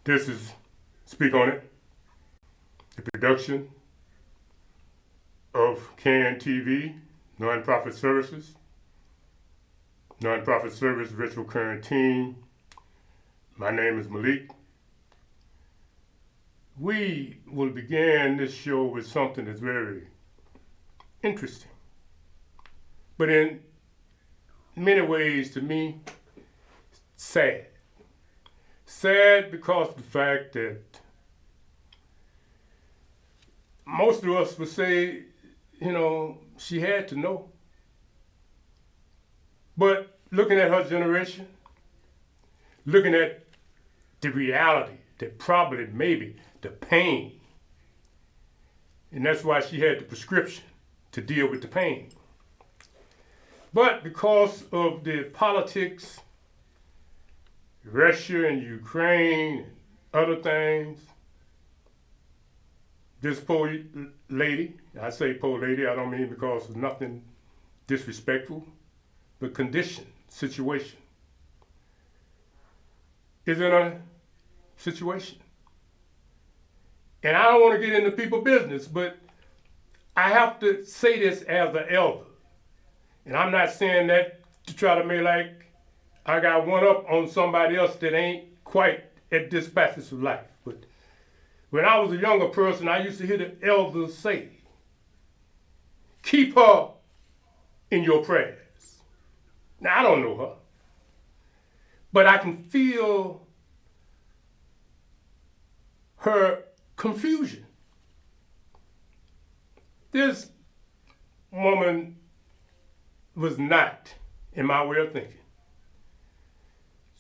This is Speak On It, the production of CAN TV, Nonprofit Services, Nonprofit Service Virtual Quarantine. My name is Malik. We will begin this show with something that's very interesting, but in many ways, to me, sad. Sad because of the fact that most of us would say, she had to know. But looking at her generation, looking at the reality, that probably maybe the pain, and that's why she had the prescription to deal with the pain. But because of the politics, Russia and Ukraine and other things, this poor lady, I say poor lady, I don't mean because of nothing disrespectful, but condition, situation, is in a situation. And I don't want to get into people's business, but I have to say this as an elder. And I'm not saying that to try to make like I got one up on somebody else that ain't quite at this passage of life. But when I was a younger person, I used to hear the elders say, keep her in your prayers. Now, I don't know her, but I can feel her confusion. This woman was not, in my way of thinking,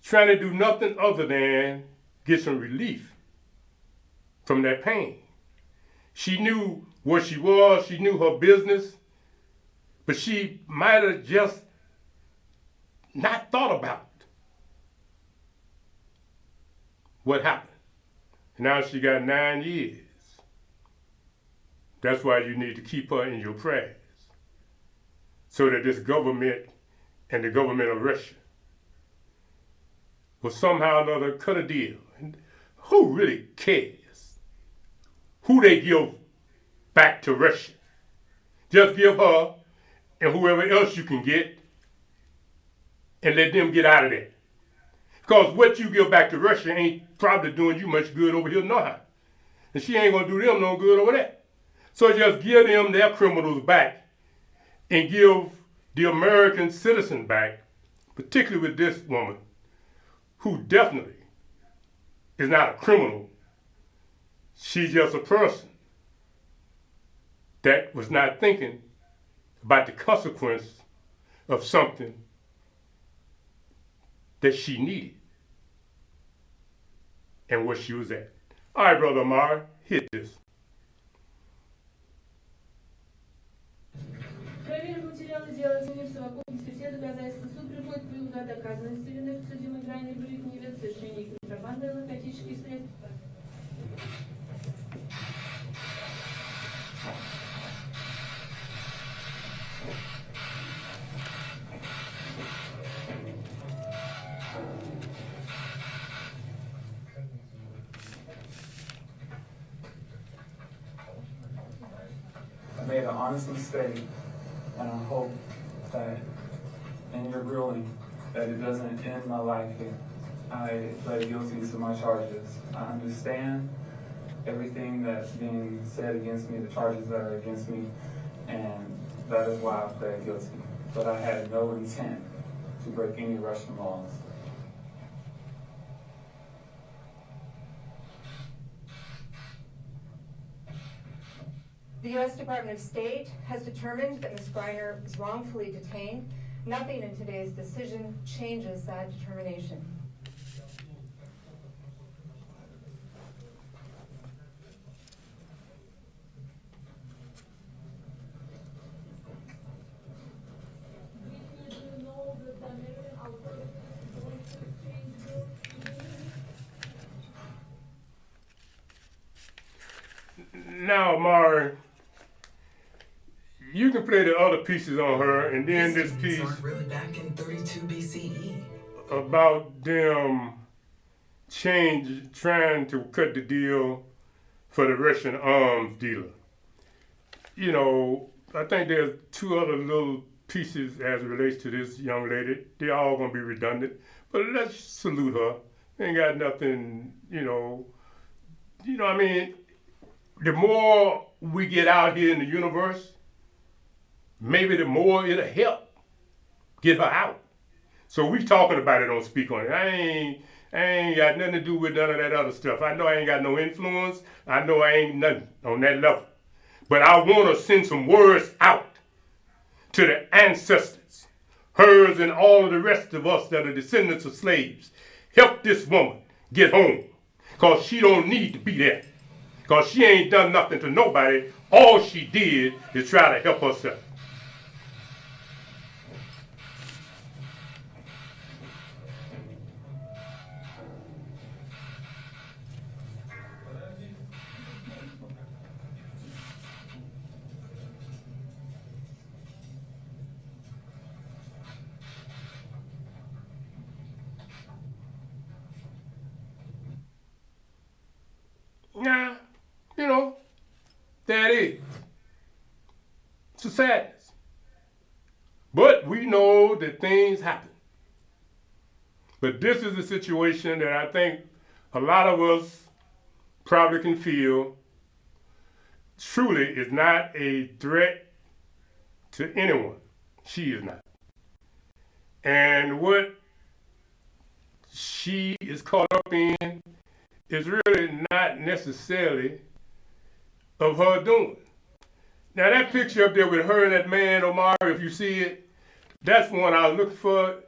trying to do nothing other than get some relief from that pain. She knew what she was, she knew her business, but she might have just not thought about what happened. And now she got 9 years. That's why you need to keep her in your prayers, so that this government and the government of Russia will somehow or another cut a deal. And who really cares who they give back to Russia? Just give her and whoever else you can get and let them get out of there. Because what you give back to Russia ain't probably doing you much good over here, no. And she ain't gonna do them no good over there. So just give them their criminals back and give the American citizen back, particularly with this woman, who definitely is not a criminal. She's just a person that was not thinking about the consequence of something that she needed and where she was at. All right, Brother Amari, hit this. Проверив материалы дела, оценив совокупность всех доказательств, суд приходит к выводу о доказанности вины подсудимой Griner Brittney в совершении контрабанды наркотических средств. I made an honest mistake, and I hope that in your ruling that it doesn't end my life here. I plead guilty to my charges. I understand everything that's being said against me, the charges that are against me, and that is why I pled guilty. But I had no intent to break any Russian laws. The U.S. Department of State has determined that Ms. Griner was wrongfully detained. Nothing in today's decision changes that determination. Now, Mari, you can play the other pieces on her, and then this piece aren't really back in 32 BCE. about them trying to cut the deal for the Russian arms dealer. You know, I think there's two other little pieces as it relates to this young lady. They're all going to be redundant, but let's salute her. Ain't got nothing, I mean, the more we get out here in the universe, maybe the more it'll help get her out. So we talking about it on Speak On It. I ain't got nothing to do with none of that other stuff. I know I ain't got no influence. I know I ain't nothing on that level. But I want to send some words out to the ancestors, hers and all of the rest of us that are descendants of slaves. Help this woman get home, because she don't need to be there, because she ain't done nothing to nobody. All she did is try to help herself. Nah, that is. It's a sadness. But we know that things happen. But this is a situation that I think a lot of us probably can feel truly is not a threat to anyone. She is not. And what she is caught up in is really not necessarily of her doing. Now that picture up there with her and that man, Omar, if you see it, that's one I look for.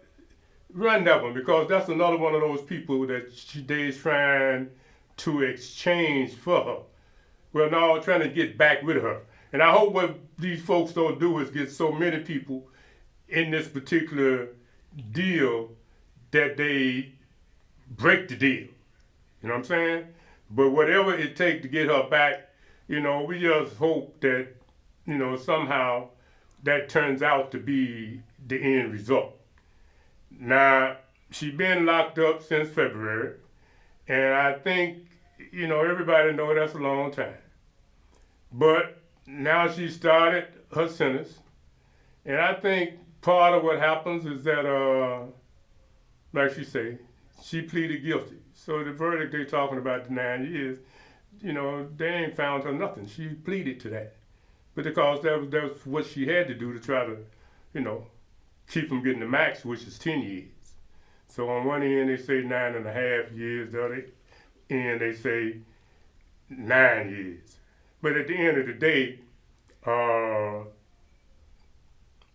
Run that one, because that's another one of those people that they's trying to exchange for her. Well, no, trying to get back with her. And I hope what these folks don't do is get so many people in this particular deal that they break the deal. You know what I'm saying? But whatever it takes to get her back, we just hope that, somehow that turns out to be the end result. Now, she's been locked up since February, and I think, everybody knows that's a long time. But now she started her sentence, and I think part of what happens is that, like she say, she pleaded guilty. So the verdict they're talking about, the 9 years, they ain't found her nothing. She pleaded to that. But because that was what she had to do to try to, keep from getting the max, which is 10 years. So on one end, they say 9.5 years. The other end, they say 9 years. But at the end of the day,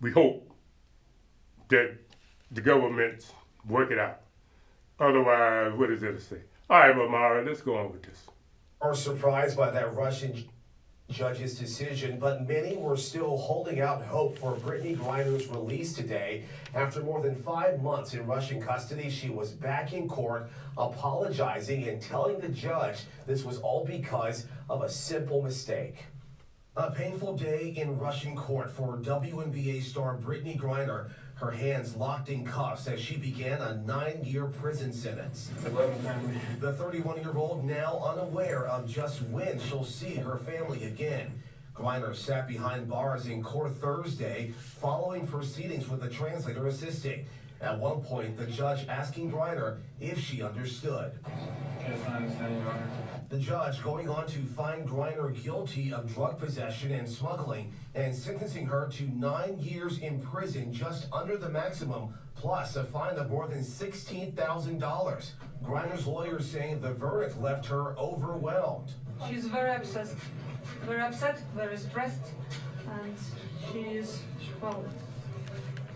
we hope that the governments work it out. Otherwise, what is there to say? All right, Mara, let's go on with this. Are surprised by that Russian judge's decision, but many were still holding out hope for Brittney Griner's release today. After more than 5 months in Russian custody, she was back in court, apologizing and telling the judge this was all because of a simple mistake. A painful day in Russian court for WNBA star Brittney Griner. Her hands locked in cuffs as she began a 9-year prison sentence. The 31-year-old now unaware of just when she'll see her family again. Griner sat behind bars in court Thursday following proceedings with a translator assisting. At one point, the judge asking Griner if she understood. Yes, I understand, Your Honor. The judge going on to find Griner guilty of drug possession and smuggling and sentencing her to 9 years in prison, just under the maximum, plus a fine of more than $16,000. Griner's lawyers saying the verdict left her overwhelmed. She's very upset, very stressed, and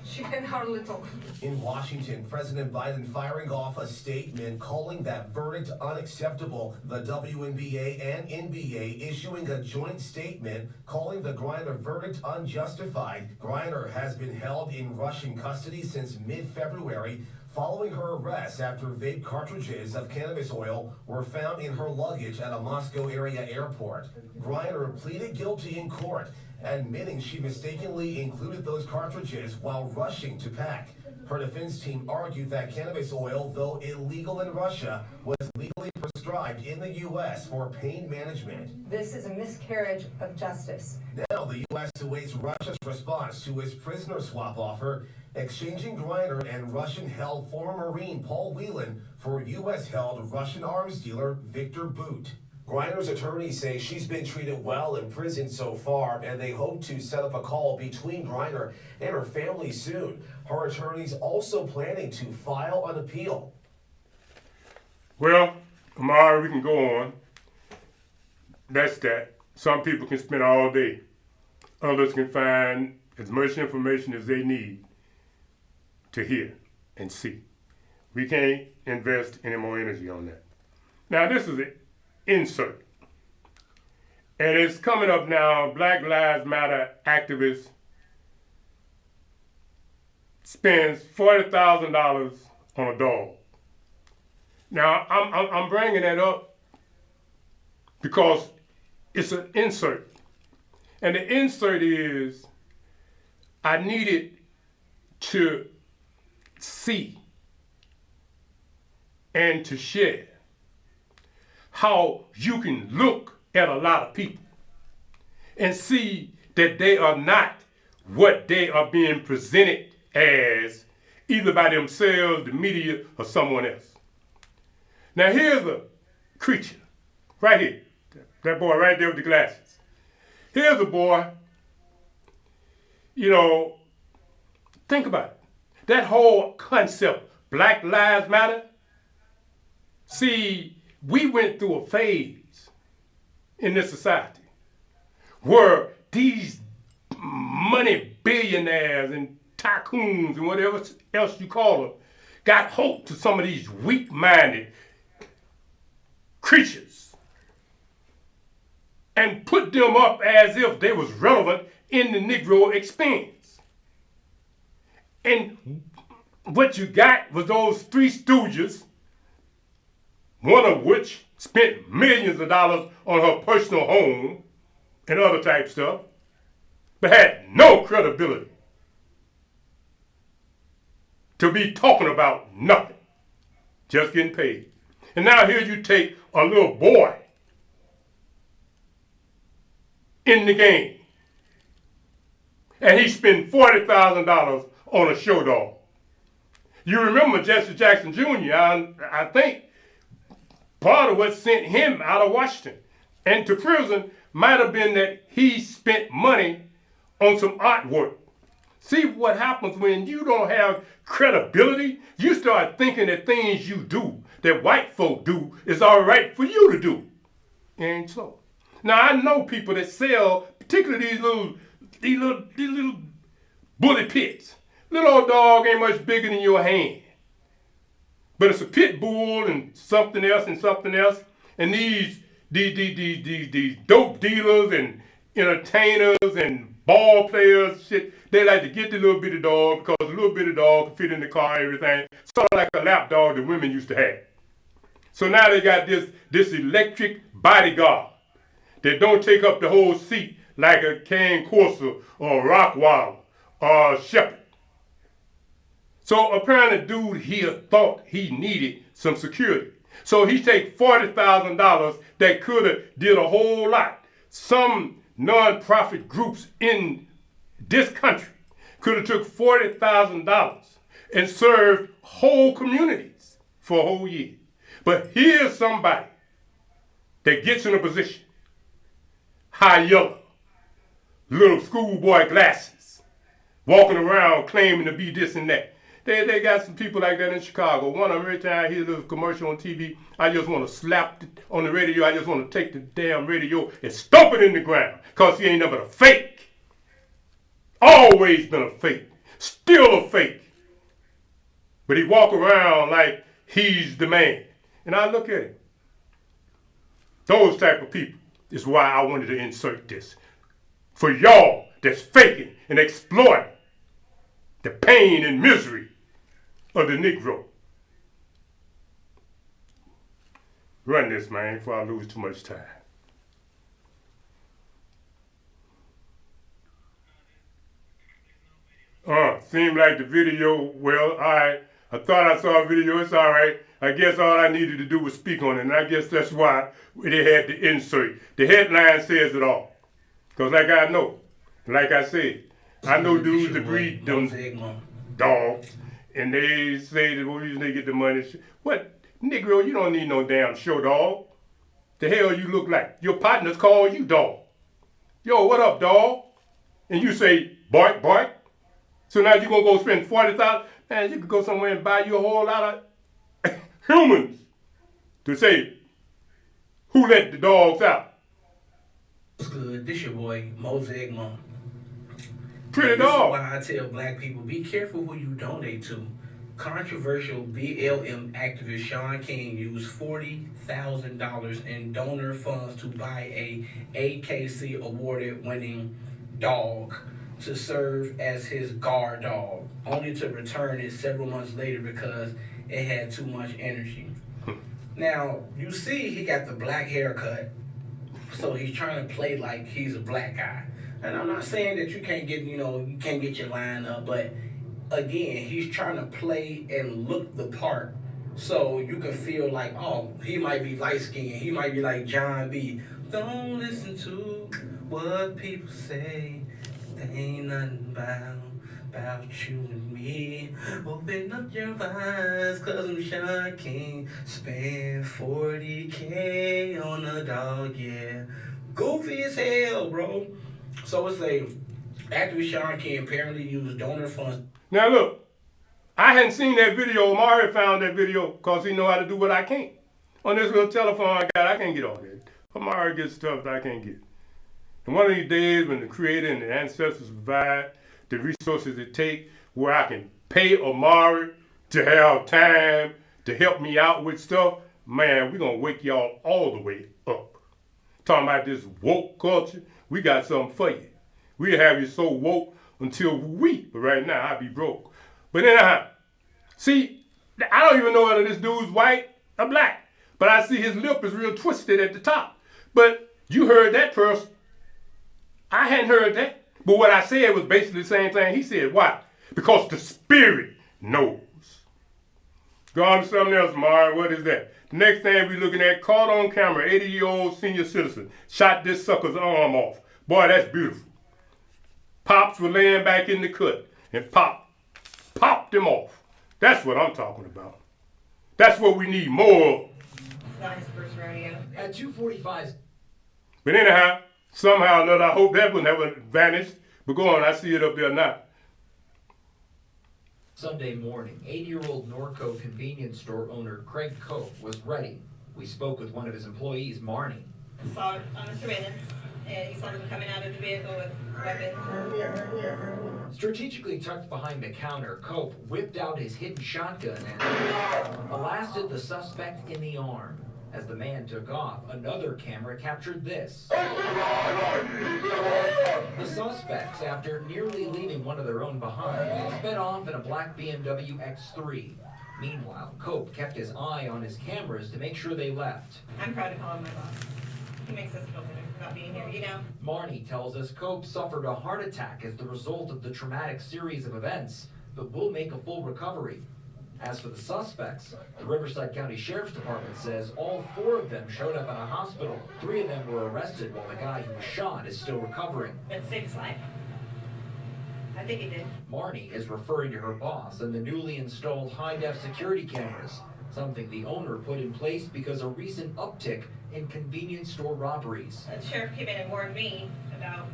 she can hardly talk. In Washington, President Biden firing off a statement calling that verdict unacceptable. The WNBA and NBA issuing a joint statement calling the Griner verdict unjustified. Griner has been held in Russian custody since mid-February following her arrest after vape cartridges of cannabis oil were found in her luggage at a Moscow area airport. Griner pleaded guilty in court, admitting she mistakenly included those cartridges while rushing to pack. Her defense team argued that cannabis oil, though illegal in Russia, was legally prescribed in the U.S. for pain management. This is a miscarriage of justice. Now the U.S. awaits Russia's response to its prisoner swap offer, exchanging Griner and Russian-held former Marine Paul Whelan for U.S.-held Russian arms dealer Victor Boot. Griner's attorneys say she's been treated well in prison so far, and they hope to set up a call between Griner and her family soon. Her attorneys also planning to file an appeal. Well, Amara, we can go on. That's that. Some people can spend all day. Others can find as much information as they need to hear and see. We can't invest any more energy on that. Now, this is it. Insert. And it's coming up now. Black Lives Matter activist spends $40,000 on a dog. Now I'm bringing that up because it's an insert, and the insert is I needed to see and to share how you can look at a lot of people and see that they are not what they are being presented as, either by themselves, the media, or someone else. Now here's a creature, right here, that boy right there with the glasses. Here's a boy, think about it. That whole concept, Black Lives Matter, see, we went through a phase in this society where these money billionaires and tycoons and whatever else you call them got hope to some of these weak-minded creatures and put them up as if they was relevant in the Negro experience. And what you got was those three stooges, one of which spent millions of dollars on her personal home and other type stuff, but had no credibility to be talking about nothing, just getting paid. And now here you take a little boy in the game, and he spent $40,000 on a show dog. You remember Jesse Jackson Jr., I think part of what sent him out of Washington and to prison might have been that he spent money on some artwork. See what happens when you don't have credibility? You start thinking that things you do, that white folk do, is all right for you to do. Ain't so. Now I know people that sell, particularly these little bully pits. Little old dog ain't much bigger than your hand. But it's a pit bull and something else. And these dope dealers and entertainers and ball players, shit, they like to get the little bitty dog because the little bitty dog can fit in the car and everything. Sort of like a lap dog that women used to have. So now they got this electric bodyguard that don't take up the whole seat like a Cane Corso or a Rottweiler or a Shepherd. So apparently dude here thought he needed some security. So he take $40,000 that could have did a whole lot. Some non-profit groups in this country could have took $40,000 and served whole communities for a whole year. But here's somebody that gets in a position, high yellow, little schoolboy glasses, walking around claiming to be this and that. They got some people like that in Chicago. One of them, every time I hear a little commercial on TV, I just want to slap it on the radio. I just want to take the damn radio and stomp it in the ground because he ain't never a fake. Always been a fake. Still a fake. But he walk around like he's the man. And I look at him. Those type of people is why I wanted to insert this. For y'all that's faking and exploiting the pain and misery of the Negro. Run this, man, before I lose too much time. seemed like the video, well, all right. I thought I saw a video. It's all right. I guess all I needed to do was speak on it. And I guess that's why they had the insert. The headline says it all. Because like I know, like I said, I know dudes that breed them dogs. And they say the reason they get the money. What? Negro, you don't need no damn show dog. The hell you look like? Your partners call you dog. Yo, what up, dog? And you say, bark, bark. So now you gonna go spend $40,000? Man, you could go somewhere and buy you a whole lot of humans to say, who let the dogs out? What's good? This your boy, Mosaic Monk. Pretty This dog. is why I tell black people, be careful who you donate to. Controversial BLM activist Sean King used $40,000 in donor funds to buy a AKC awarded winning dog to serve as his guard dog, only to return it several months later because it had too much energy. Now, you see he got the black haircut, so he's trying to play like he's a black guy. And I'm not saying that you can't get, you can't get your line up, but again, he's trying to play and look the part so you can feel like, oh, he might be light-skinned, he might be like John B. Don't listen to what people say, there ain't nothing about you and me. Open up your eyes, cause I'm Sean King. Spend $40K on a dog, yeah. Goofy as hell, bro. So it's a activist Sean King apparently used donor funds. Now look, I hadn't seen that video. Omari found that video because he know how to do what I can't. On this little telephone I got, I can't get all that. Omari gets stuff that I can't get. And one of these days when the Creator and the ancestors provide the resources it take where I can pay Omari to have time to help me out with stuff, man, we're going to wake y'all all the way up. Talking about this woke culture, we got something for you. We'll have you so woke until but right now I be broke. But anyhow, see, I don't even know whether this dude's white or black, but I see his lip is real twisted at the top. But you heard that person. I hadn't heard that. But what I said was basically the same thing he said. Why? Because the spirit knows. Go on to something else, Mari. What is that? The next thing we're looking at, caught on camera, 80-year-old senior citizen shot this sucker's arm off. Boy, that's beautiful. Pops were laying back in the cut and popped him off. That's what I'm talking about. That's what we need more of. It's not his first rodeo. At 2:45. But anyhow, somehow or another, I hope that one never vanished. But go on, I see it up there now. Sunday morning, 80-year-old Norco convenience store owner Craig Cope was ready. We spoke with one of his employees, Marnie. Saw it on the surveillance, and he saw them coming out of the vehicle with weapons. Strategically tucked behind the counter, Cope whipped out his hidden shotgun and blasted the suspect in the arm. As the man took off, another camera captured this. The suspects, after nearly leaving one of their own behind, sped off in a black BMW X3. Meanwhile, Cope kept his eye on his cameras to make sure they left. I'm proud to call him my boss. He makes us feel better about being here, you know? Marnie tells us Cope suffered a heart attack as the result of the traumatic series of events, but will make a full recovery. As for the suspects, the Riverside County Sheriff's Department says all 4 of them showed up at a hospital. 3 of them were arrested while the guy who was shot is still recovering. But saved his life. I think he did. Marnie is referring to her boss and the newly installed high-def security cameras, something the owner put in place because a recent uptick in convenience store robberies. The sheriff came in and warned me about,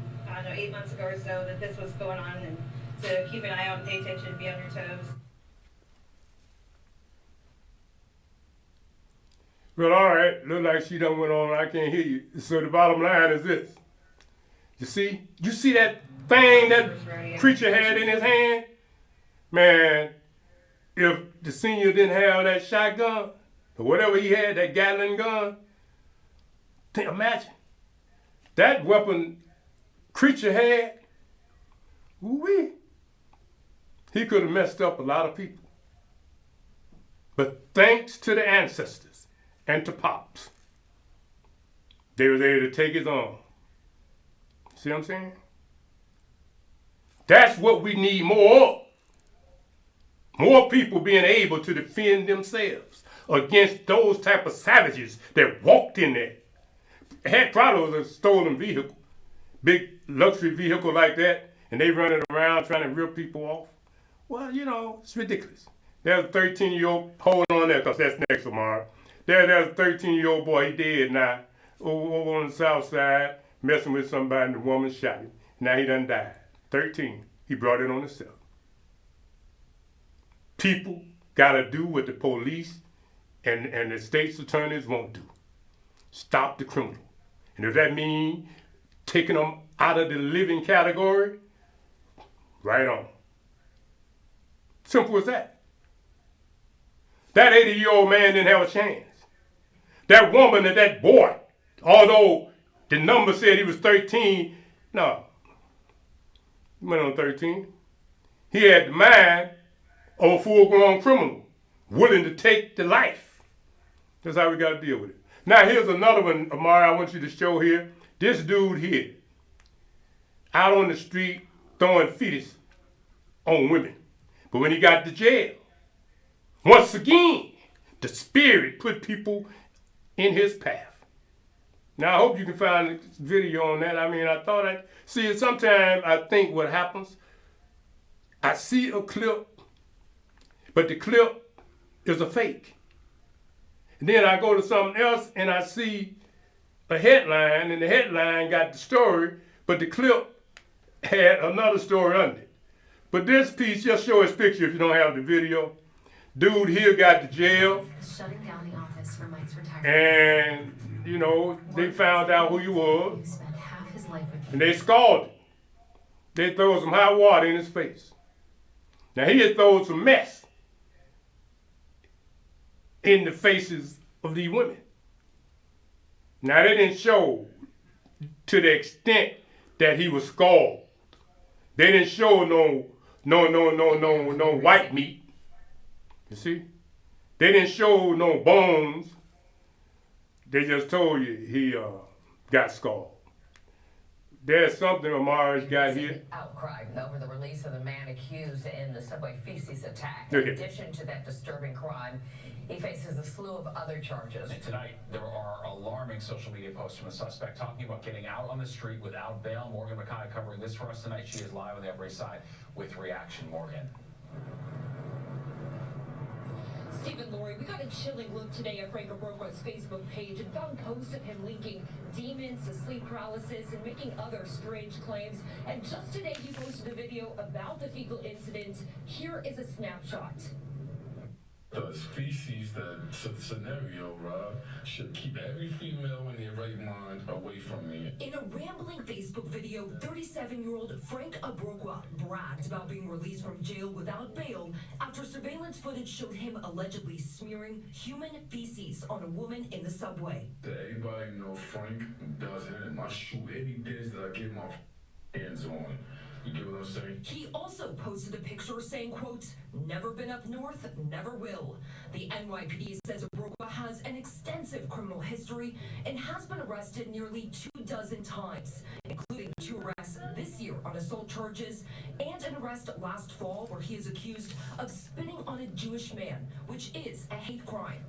8 months ago or so that this was going on and to keep an eye out and pay attention, be on your toes. Well, all right. Look like she done went on. I can't hear you. So the bottom line is this. You see that thing that creature had in his hand? Man, if the senior didn't have that shotgun, or whatever he had, that Gatling gun, imagine. That weapon creature had, ooh-wee, he could have messed up a lot of people. But thanks to the ancestors, and to Pops, they were able to take his arm. See what I'm saying? That's what we need more of. More people being able to defend themselves against those type of savages that walked in there. Had probably was a stolen vehicle, big luxury vehicle like that, and they running around trying to rip people off. Well, you know, it's ridiculous. There's a 13-year-old, hold on there, because that's next tomorrow. There's a 13-year-old boy, he dead now, over on the south side, messing with somebody, and the woman shot him. Now he done died. 13. He brought it on himself. People got to do what the police and the state's attorneys won't do. Stop the criminal. And if that means taking them out of the living category, right on. Simple as that. That 80-year-old man didn't have a chance. That woman and that boy, although the number said he was 13, no. He went on 13. He had the mind of a full-grown criminal, willing to take the life. That's how we got to deal with it. Now, here's another one, Amari, I want you to show here. This dude here, out on the street, throwing fetus on women. But when he got to jail, once again, the Spirit put people in his path. Now, I hope you can find a video on that. I mean, I thought I'd see it. Sometimes I think what happens, I see a clip, but the clip is a fake. And then I go to something else and I see a headline, and the headline got the story, but the clip had another story under it. But this piece, just show his picture if you don't have the video. Dude here got to jail. Shutting down the office for Mike's retirement. And, you know, they found out who he was. He spent half his life with And they scalded him. They throw some hot water in his face. Now he had thrown some mess in the faces of these women. Now they didn't show to the extent that he was scalded. They didn't show no white meat. You see? They didn't show no bones. They just told you he got scalded. There's something Amari's got here. Outcry over the release of the man accused in the subway feces attack. Okay. In addition to that disturbing crime, he faces a slew of other charges. And tonight, there are alarming social media posts from a suspect talking about getting out on the street without bail. Morgan McKay covering this for us tonight. She is live on the Upper East Side with reaction. Morgan. Stephen Laurie, we got a chilling look today at Frank Obrokwa's Facebook page and found posts of him linking demons to sleep paralysis and making other strange claims. And just today, he posted a video about the fecal incident. Here is a snapshot. The species, that scenario, Rob, should keep every female in their right mind away from me. In a rambling Facebook video, 37-year-old Frank Obrokwa bragged about being released from jail without bail after surveillance footage showed him allegedly smearing human feces on a woman in the subway. Everybody know Frank does him. I shoot any dance that I get my hands on. You get what I'm saying? He also posted a picture saying, quote, "Never been up north, never will." The NYPD says Obrokwa has an extensive criminal history and has been arrested nearly 24 times, including 2 arrests this year on assault charges and an arrest last fall where he is accused of spitting on a Jewish man, which is a hate crime.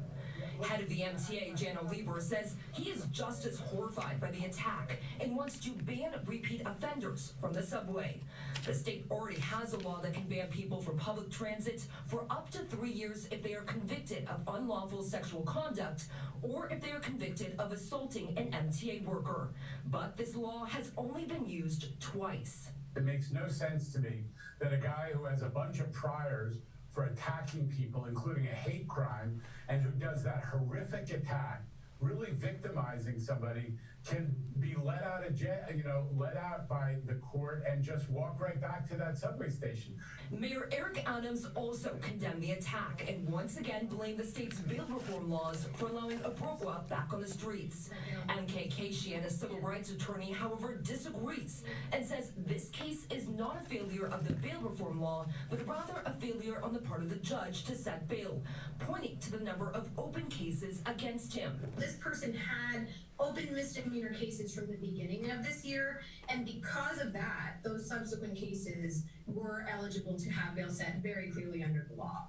Head of the MTA, Jano Lieber, says he is just as horrified by the attack and wants to ban repeat offenders from the subway. The state already has a law that can ban people from public transit for up to 3 years if they are convicted of unlawful sexual conduct or if they are convicted of assaulting an MTA worker. But this law has only been used twice. It makes no sense to me that a guy who has a bunch of priors for attacking people, including a hate crime, and who does that horrific attack, really victimizing somebody, can be let out of jail, let out by the court and just walk right back to that subway station. Mayor Eric Adams also condemned the attack and once again blamed the state's bail reform laws for allowing Obrokwa back on the streets. MK Kashian, a civil rights attorney, however, disagrees and says this case is not a failure of the bail reform law, but rather a failure on the part of the judge to set bail, pointing to the number of open cases against him. This this person had open misdemeanor cases from the beginning of this year, and because of that, those subsequent cases were eligible to have bail set very clearly under the law.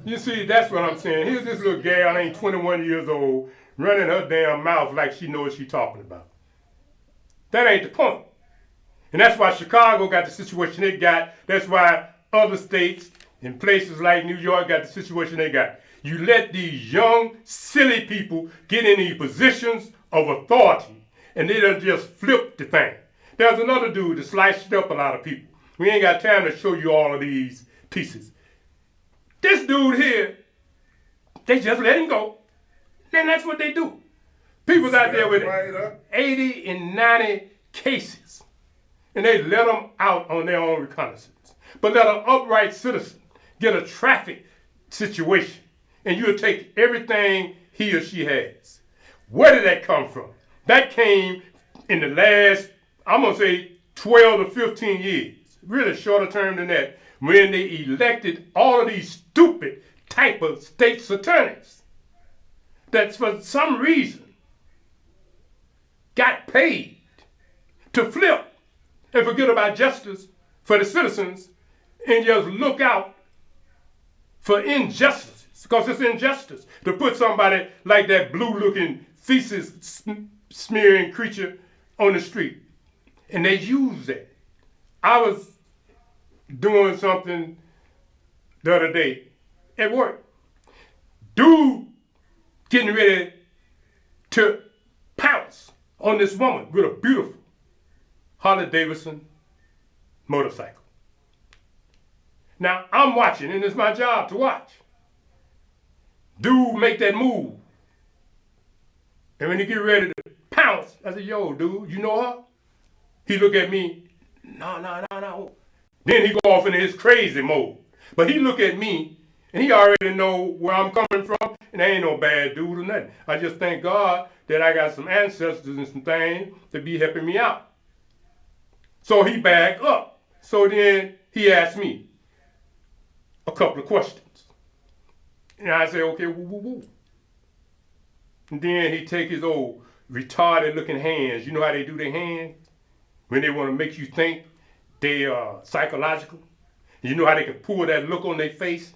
You see, that's what I'm saying. Here's this little gal, ain't 21 years old, running her damn mouth like she knows what she's talking about. That ain't the point. And that's why Chicago got the situation it got. That's why other states and places like New York got the situation they got. You let these young, silly people get in these positions of authority, and they done just flip the thing. There's another dude that sliced up a lot of people. We ain't got time to show you all of these pieces. This dude here, they just let him go. And that's what they do. People's out there with 80 and 90 cases, and they let them out on their own reconnaissance. But let an upright citizen get a traffic situation, and you'll take everything he or she has. Where did that come from? That came in the last, I'm going to say, 12 to 15 years. Really shorter term than that, when they elected all of these stupid type of state's attorneys that for some reason got paid to flip and forget about justice for the citizens and just look out for injustices, because it's injustice to put somebody like that blue-looking feces smearing creature on the street. And they use that. I was doing something the other day at work. Dude getting ready to pounce on this woman with a beautiful Harley-Davidson motorcycle. Now, I'm watching, and it's my job to watch. Dude make that move. And when he get ready to pounce, I said, yo, dude, you know her? He look at me, no. Then he go off into his crazy mode. But he look at me, and he already know where I'm coming from, and there ain't no bad dude or nothing. I just thank God that I got some ancestors and some things to be helping me out. So he backed up. So then he asked me a couple of questions. And I say, okay, woo. And then he take his old retarded looking hands. You know how they do their hands? When they want to make you think they are psychological. You know how they can pull that look on their face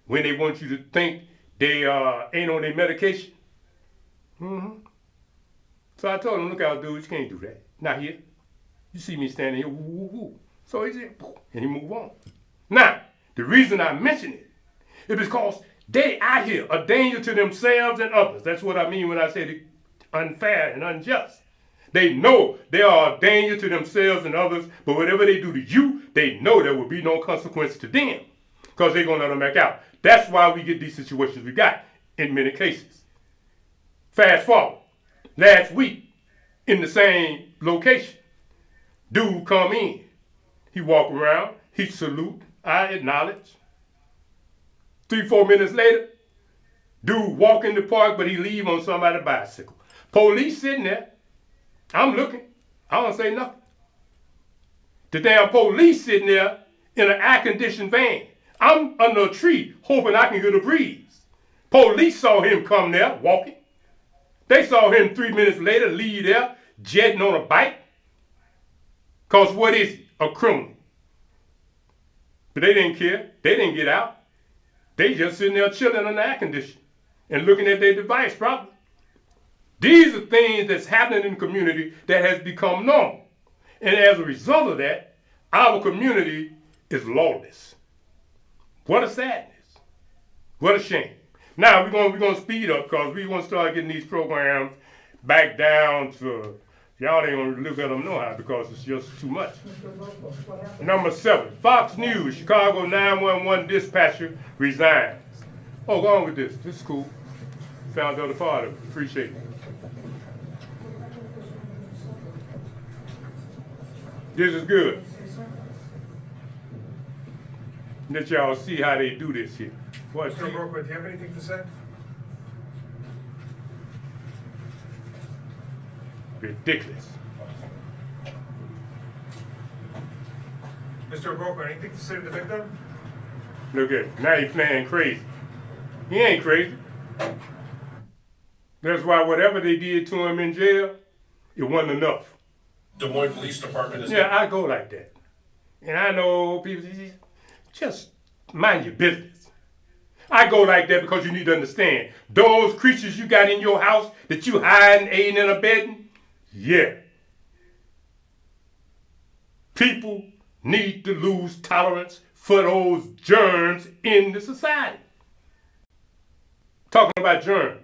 when they want you to think they ain't on their medication? Mm-hmm. So I told him, look out, dude, you can't do that. Not here. You see me standing here, woo. So he said, and he moved on. Now, the reason I mention it is because they out here a danger to themselves and others. That's what I mean when I say unfair and unjust. They know they are a danger to themselves and others, but whatever they do to you, they know there will be no consequence to them because they're going to let them back out. That's why we get these situations we got in many cases. Fast forward, last week in the same location, dude come in. He walk around, he salute, I acknowledge. 3-4 minutes later, dude walk in the park, but he leave on somebody's bicycle. Police sitting there. I'm looking. I don't say nothing. The damn police sitting there in an air-conditioned van. I'm under a tree hoping I can get a breeze. Police saw him come there walking. They saw him 3 minutes later leave there jetting on a bike. Because what is he? A criminal. But they didn't care. They didn't get out. They just sitting there chilling in the air conditioning and looking at their device probably. These are things that's happening in the community that has become normal. And as a result of that, our community is lawless. What a sadness. What a shame. Now we're going to speed up because we want to start getting these programs back down to, y'all ain't going to look at them no how because it's just too much. Number 7, Fox News, Chicago 911 dispatcher resigns. Oh, go on with this. This is cool. Found the other part of it. Appreciate it. This is good. Let y'all see how they do this here. What? Mr. Brooklyn, do you have anything to say? Ridiculous. Mr. Brooklyn, anything to say to the victim? Look at him. Now he's playing crazy. He ain't crazy. That's why whatever they did to him in jail, it wasn't enough. Des Moines Police Department is... Yeah, I go like that. And I know people, just mind your business. I go like that because you need to understand, those creatures you got in your house that you hiding, aiding, and abetting, yeah. People need to lose tolerance for those germs in the society. Talking about germs.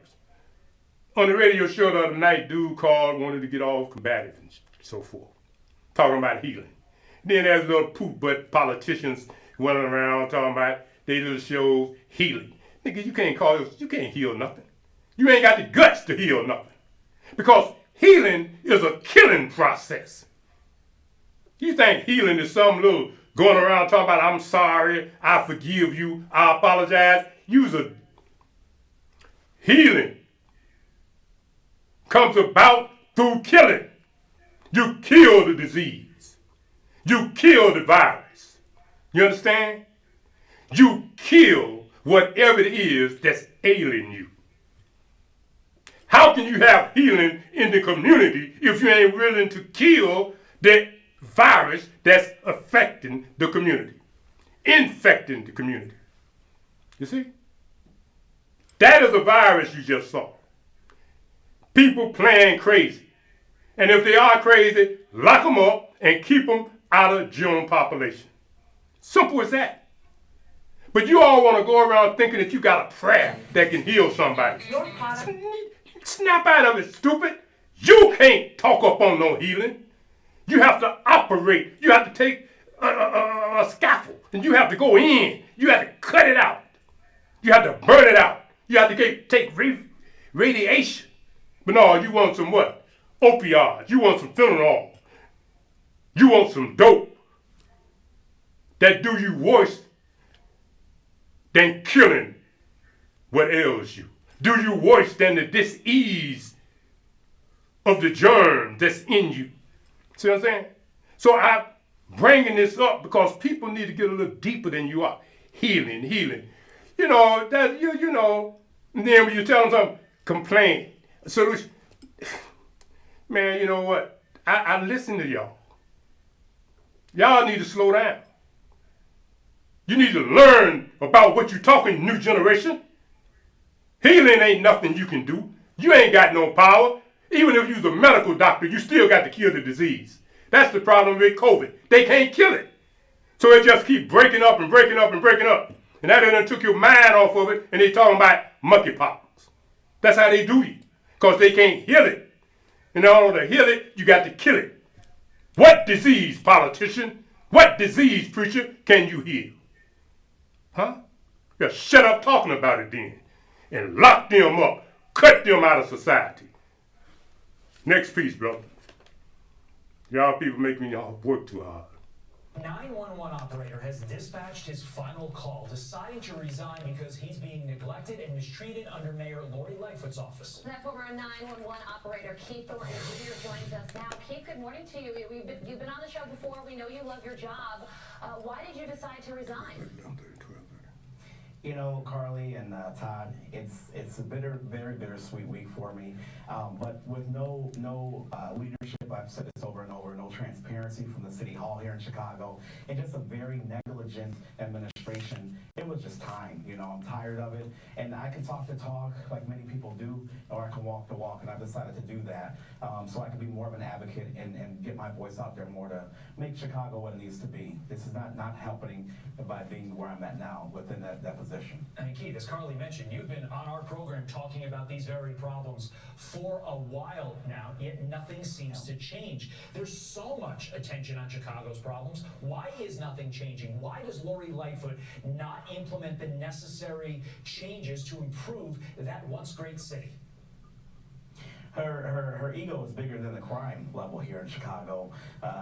On the radio show the other night, dude called, wanted to get all combative and so forth. Talking about healing. Then there's little poop butt politicians running around talking about they little shows healing. Nigga, you can't heal nothing. You ain't got the guts to heal nothing. Because healing is a killing process. You think healing is some little going around talking about I'm sorry, I forgive you, I apologize. Healing comes about through killing. You kill the disease. You kill the virus. You understand? You kill whatever it is that's ailing you. How can you have healing in the community if you ain't willing to kill the virus that's affecting the community, infecting the community? You see? That is a virus you just saw. People playing crazy. And if they are crazy, lock them up and keep them out of general population. Simple as that. But you all want to go around thinking that you got a prayer that can heal somebody. Snap out of it, stupid. You can't talk up on no healing. You have to operate. You have to take a scaffold and you have to go in. You have to cut it out. You have to burn it out. You have to take radiation. But no, you want some what? Opioids. You want some fentanyl. You want some dope that do you worse than killing what ails you. Do you worse than the disease of the germ that's in you. See what I'm saying? So I'm bringing this up because people need to get a little deeper than you are. Healing. You know, that you know, and then when you tell them something, complain. Solution. Man, you know what? I listen to y'all. Y'all need to slow down. You need to learn about what you're talking, new generation. Healing ain't nothing you can do. You ain't got no power. Even if you're a medical doctor, you still got to kill the disease. That's the problem with COVID. They can't kill it. So it just keep breaking up and breaking up and breaking up. And that done took your mind off of it, and they talking about monkeypox. That's how they do you. Because they can't heal it. In order to heal it, you got to kill it. What disease, politician? What disease, preacher, can you heal? Huh? Just shut up talking about it then. And lock them up. Cut them out of society. Next piece, brother. Y'all people make me work too hard. 911 operator has dispatched his final call, deciding to resign because he's being neglected and mistreated under Mayor Lori Lightfoot's office. That former 911 operator, Keith Thornton Jr., joins us now. Keith, good morning to you. You've been on the show before. We know you love your job. Why did you decide to resign? You know, Carly and Todd, it's a very bittersweet week for me. But with no leadership, I've said this over and over, no transparency from the city hall here in Chicago, and just a very negligent administration. It was just time. You know, I'm tired of it, and I can talk the talk like many people do, or I can walk the walk, and I've decided to do that so I can be more of an advocate and get my voice out there more to make Chicago what it needs to be. This is not helping by being where I'm at now within that position. And Keith, as Carly mentioned, you've been on our program talking about these very problems for a while now, yet nothing seems to change. There's so much attention on Chicago's problems. Why is nothing changing? Why does Lori Lightfoot not implement the necessary changes to improve that once great city? Her ego is bigger than the crime level here in Chicago.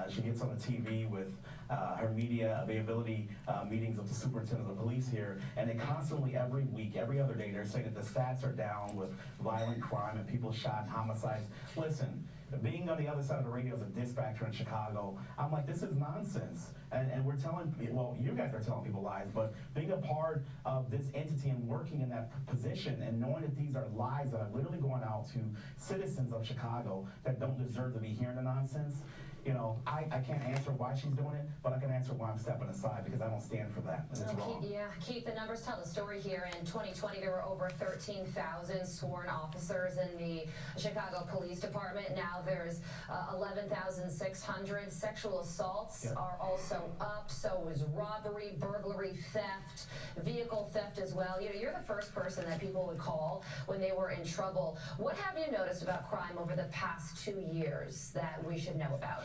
She gets on the TV with her media availability meetings with the superintendent of the police here, and they constantly, every week, every other day, they're saying that the stats are down with violent crime and people shot and homicides. Listen, being on the other side of the radio as a dispatcher in Chicago, I'm like, this is nonsense. And we're telling, well, you guys are telling people lies, but being a part of this entity and working in that position and knowing that these are lies that are literally going out to citizens of Chicago that don't deserve to be hearing the nonsense, you know, I can't answer why she's doing it, but I can answer why I'm stepping aside because I don't stand for that. And it's wrong. Keith, the numbers tell the story here. In 2020, there were over 13,000 sworn officers in the Chicago Police Department. Now there's 11,600. Sexual assaults are also up. So is robbery, burglary, theft, vehicle theft as well. You know, you're the first person that people would call when they were in trouble. What have you noticed about crime over the past 2 years that we should know about?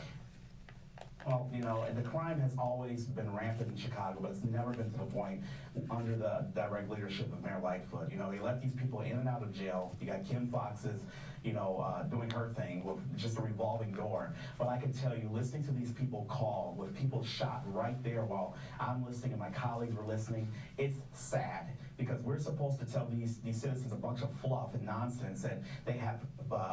Well, you know, and the crime has always been rampant in Chicago, but it's never been to the point under the direct leadership of Mayor Lightfoot. You know, he let these people in and out of jail. You got Kim Fox's, you know, doing her thing with just a revolving door. But I can tell you, listening to these people call, with people shot right there while I'm listening and my colleagues were listening, it's sad. Because we're supposed to tell these citizens a bunch of fluff and nonsense that they have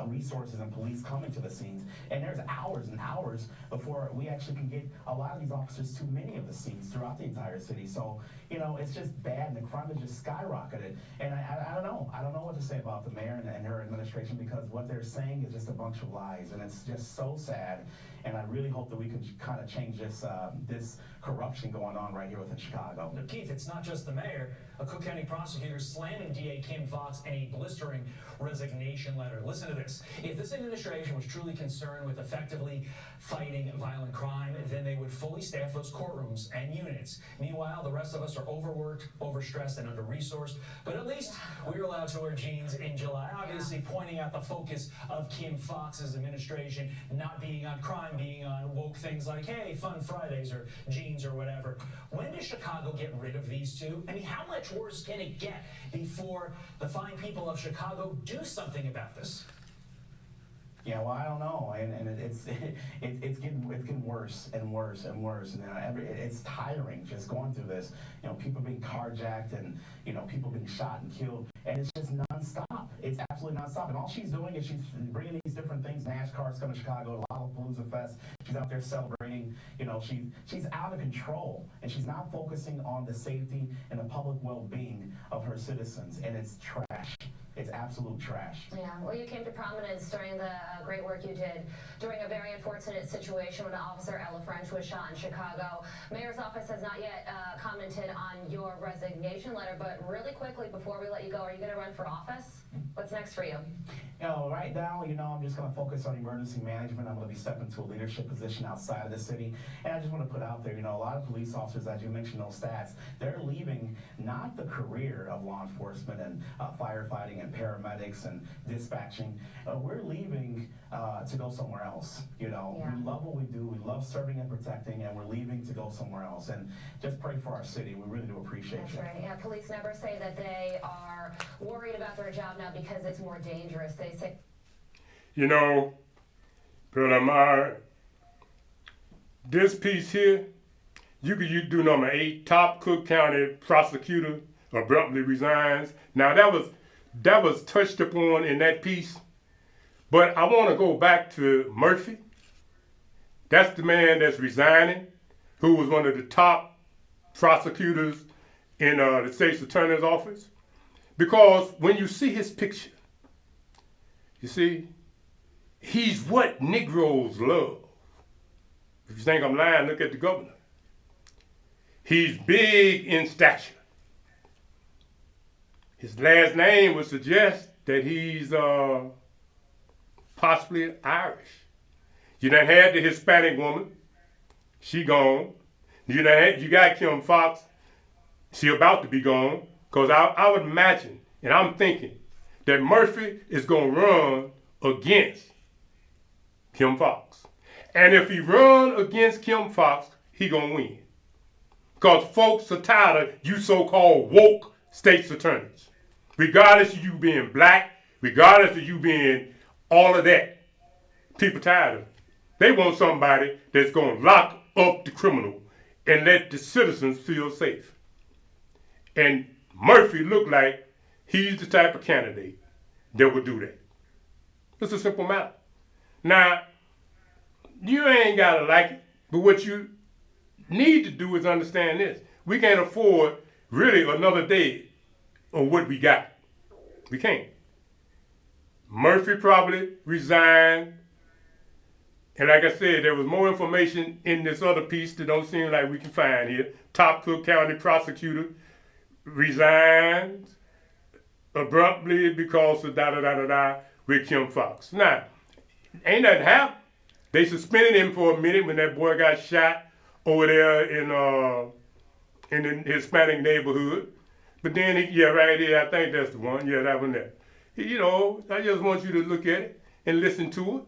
resources and police coming to the scenes. And there's hours and hours before we actually can get a lot of these officers to many of the scenes throughout the entire city. So, you know, it's just bad and the crime has just skyrocketed. And I don't know. I don't know what to say about the mayor and her administration because what they're saying is just a bunch of lies. And it's just so sad. And I really hope that we can kind of change this this corruption going on right here within Chicago. Now, Keith, it's not just the mayor. A Cook County prosecutor slamming DA Kim Foxx in a blistering resignation letter. Listen to this. If this administration was truly concerned with effectively fighting violent crime, then they would fully staff those courtrooms and units. Meanwhile, the rest of us are overworked, overstressed, and under-resourced. But at least we're allowed to wear jeans in July, obviously pointing out the focus of Kim Foxx's administration not being on crime, being on woke things like, hey, fun Fridays or jeans or whatever. When does Chicago get rid of these two? I mean, how much worse can it get before the fine people of Chicago do something about this? Yeah, well, I don't know, and it's getting worse and worse and worse, and it's tiring just going through this. You know, people being carjacked and you know people being shot and killed, and it's just nonstop. It's absolutely nonstop, and all she's doing is she's bringing these different things. NASCAR's coming to Chicago, Lollapalooza Fest. She's out there celebrating. You know, she's out of control, and she's not focusing on the safety and the public well-being of her citizens, and it's trash. It's absolute trash. Yeah, well, you came to prominence during the great work you did during a very unfortunate situation when Officer Ella French was shot in Chicago. Mayor's office has not yet commented on your resignation letter, but really quickly before we let you go, are you going to run for office? What's next for you? You know, right now, you know, I'm just going to focus on emergency management. I'm going to be stepping into a leadership position outside of the city. And I just want to put out there, you know, a lot of police officers, as you mentioned those stats, they're leaving not the career of law enforcement and firefighting and paramedics and dispatching. We're leaving to go somewhere else. You know, we love what we do. We love serving and protecting, and we're leaving to go somewhere else. And just pray for our city. We really do appreciate you. That's right. Yeah, police never say that they are worried about their job now because it's more dangerous. They say, you know, Brother this piece here, you do number 8, top Cook County prosecutor abruptly resigns. Now that was touched upon in that piece, but I want to go back to Murphy. That's the man that's resigning, who was one of the top prosecutors in the state's attorney's office. Because when you see his picture, you see, he's what Negroes love. If you think I'm lying, look at the governor. He's big in stature. His last name would suggest that he's possibly Irish. You done had the Hispanic woman. She gone. You got Kim Foxx. She about to be gone. Because I would imagine, and I'm thinking, that Murphy is going to run against Kim Foxx. And if he run against Kim Foxx, he going to win. Because folks are tired of you so-called woke state's attorneys. Regardless of you being black, regardless of you being all of that, people tired of it. They want somebody that's going to lock up the criminal and let the citizens feel safe. And Murphy looked like he's the type of candidate that would do that. It's a simple matter. Now, you ain't gotta like it, but what you need to do is understand this. We can't afford really another day on what we got. We can't. Murphy probably resigned. And like I said, there was more information in this other piece that don't seem like we can find here. Top Cook County prosecutor resigns abruptly because of da-da-da-da-da with Kim Fox. Now, ain't nothing happened. They suspended him for a minute when that boy got shot over there in the Hispanic neighborhood. But then, right here, I think that's the one. Yeah, that one there. I just want you to look at it and listen to it,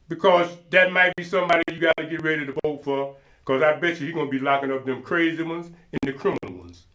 because that might be somebody you got to get ready to vote for, because I bet you he's going to be locking up them crazy ones and the criminal ones.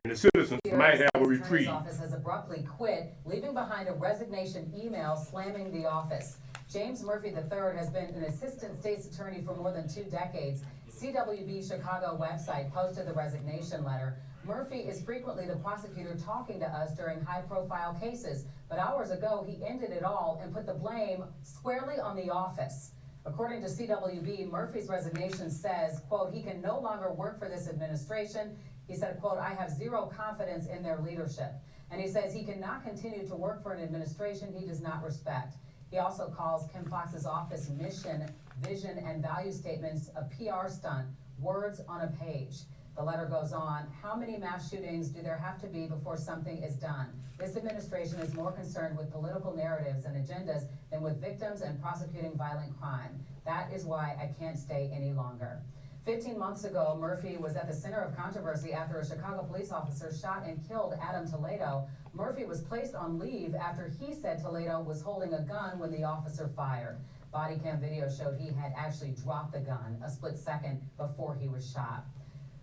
And the citizens might have a reprieve. The office has abruptly quit, leaving behind a resignation email slamming the office. James Murphy III has been an assistant state's attorney for more than 2 decades. CWB Chicago website posted the resignation letter. Murphy is frequently the prosecutor talking to us during high-profile cases, but hours ago he ended it all and put the blame squarely on the office. According to CWB, Murphy's resignation says, quote, he can no longer work for this administration. He said, quote, I have zero confidence in their leadership. And he says he cannot continue to work for an administration he does not respect. He also calls Kim Fox's office mission, vision, and value statements a PR stunt, words on a page. The letter goes on, how many mass shootings do there have to be before something is done? This administration is more concerned with political narratives and agendas than with victims and prosecuting violent crime. That is why I can't stay any longer. 15 months ago, Murphy was at the center of controversy after a Chicago police officer shot and killed Adam Toledo. Murphy was placed on leave after he said Toledo was holding a gun when the officer fired. Body cam video showed he had actually dropped the gun a split second before he was shot.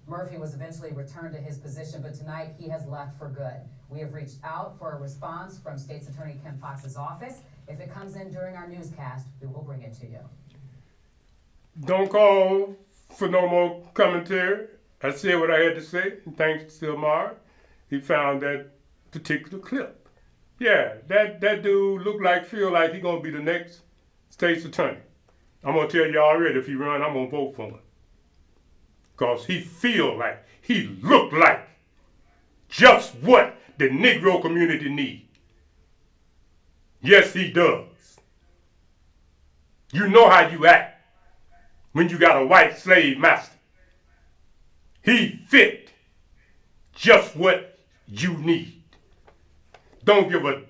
Murphy was eventually returned to his position, but tonight he has left for good. We have reached out for a response from State's Attorney Kim Fox's office. If it comes in during our newscast, we will bring it to you. Don't call for no more commentary. I said what I had to say, and thanks to Amar, he found that particular clip. Yeah, that dude feel like he gonna be the next state's attorney. I'm gonna tell you already, if he run, I'm gonna vote for him. Because he look like just what the Negro community need. Yes, he does. You know how you act when you got a white slave master. He fit just what you need. Don't give a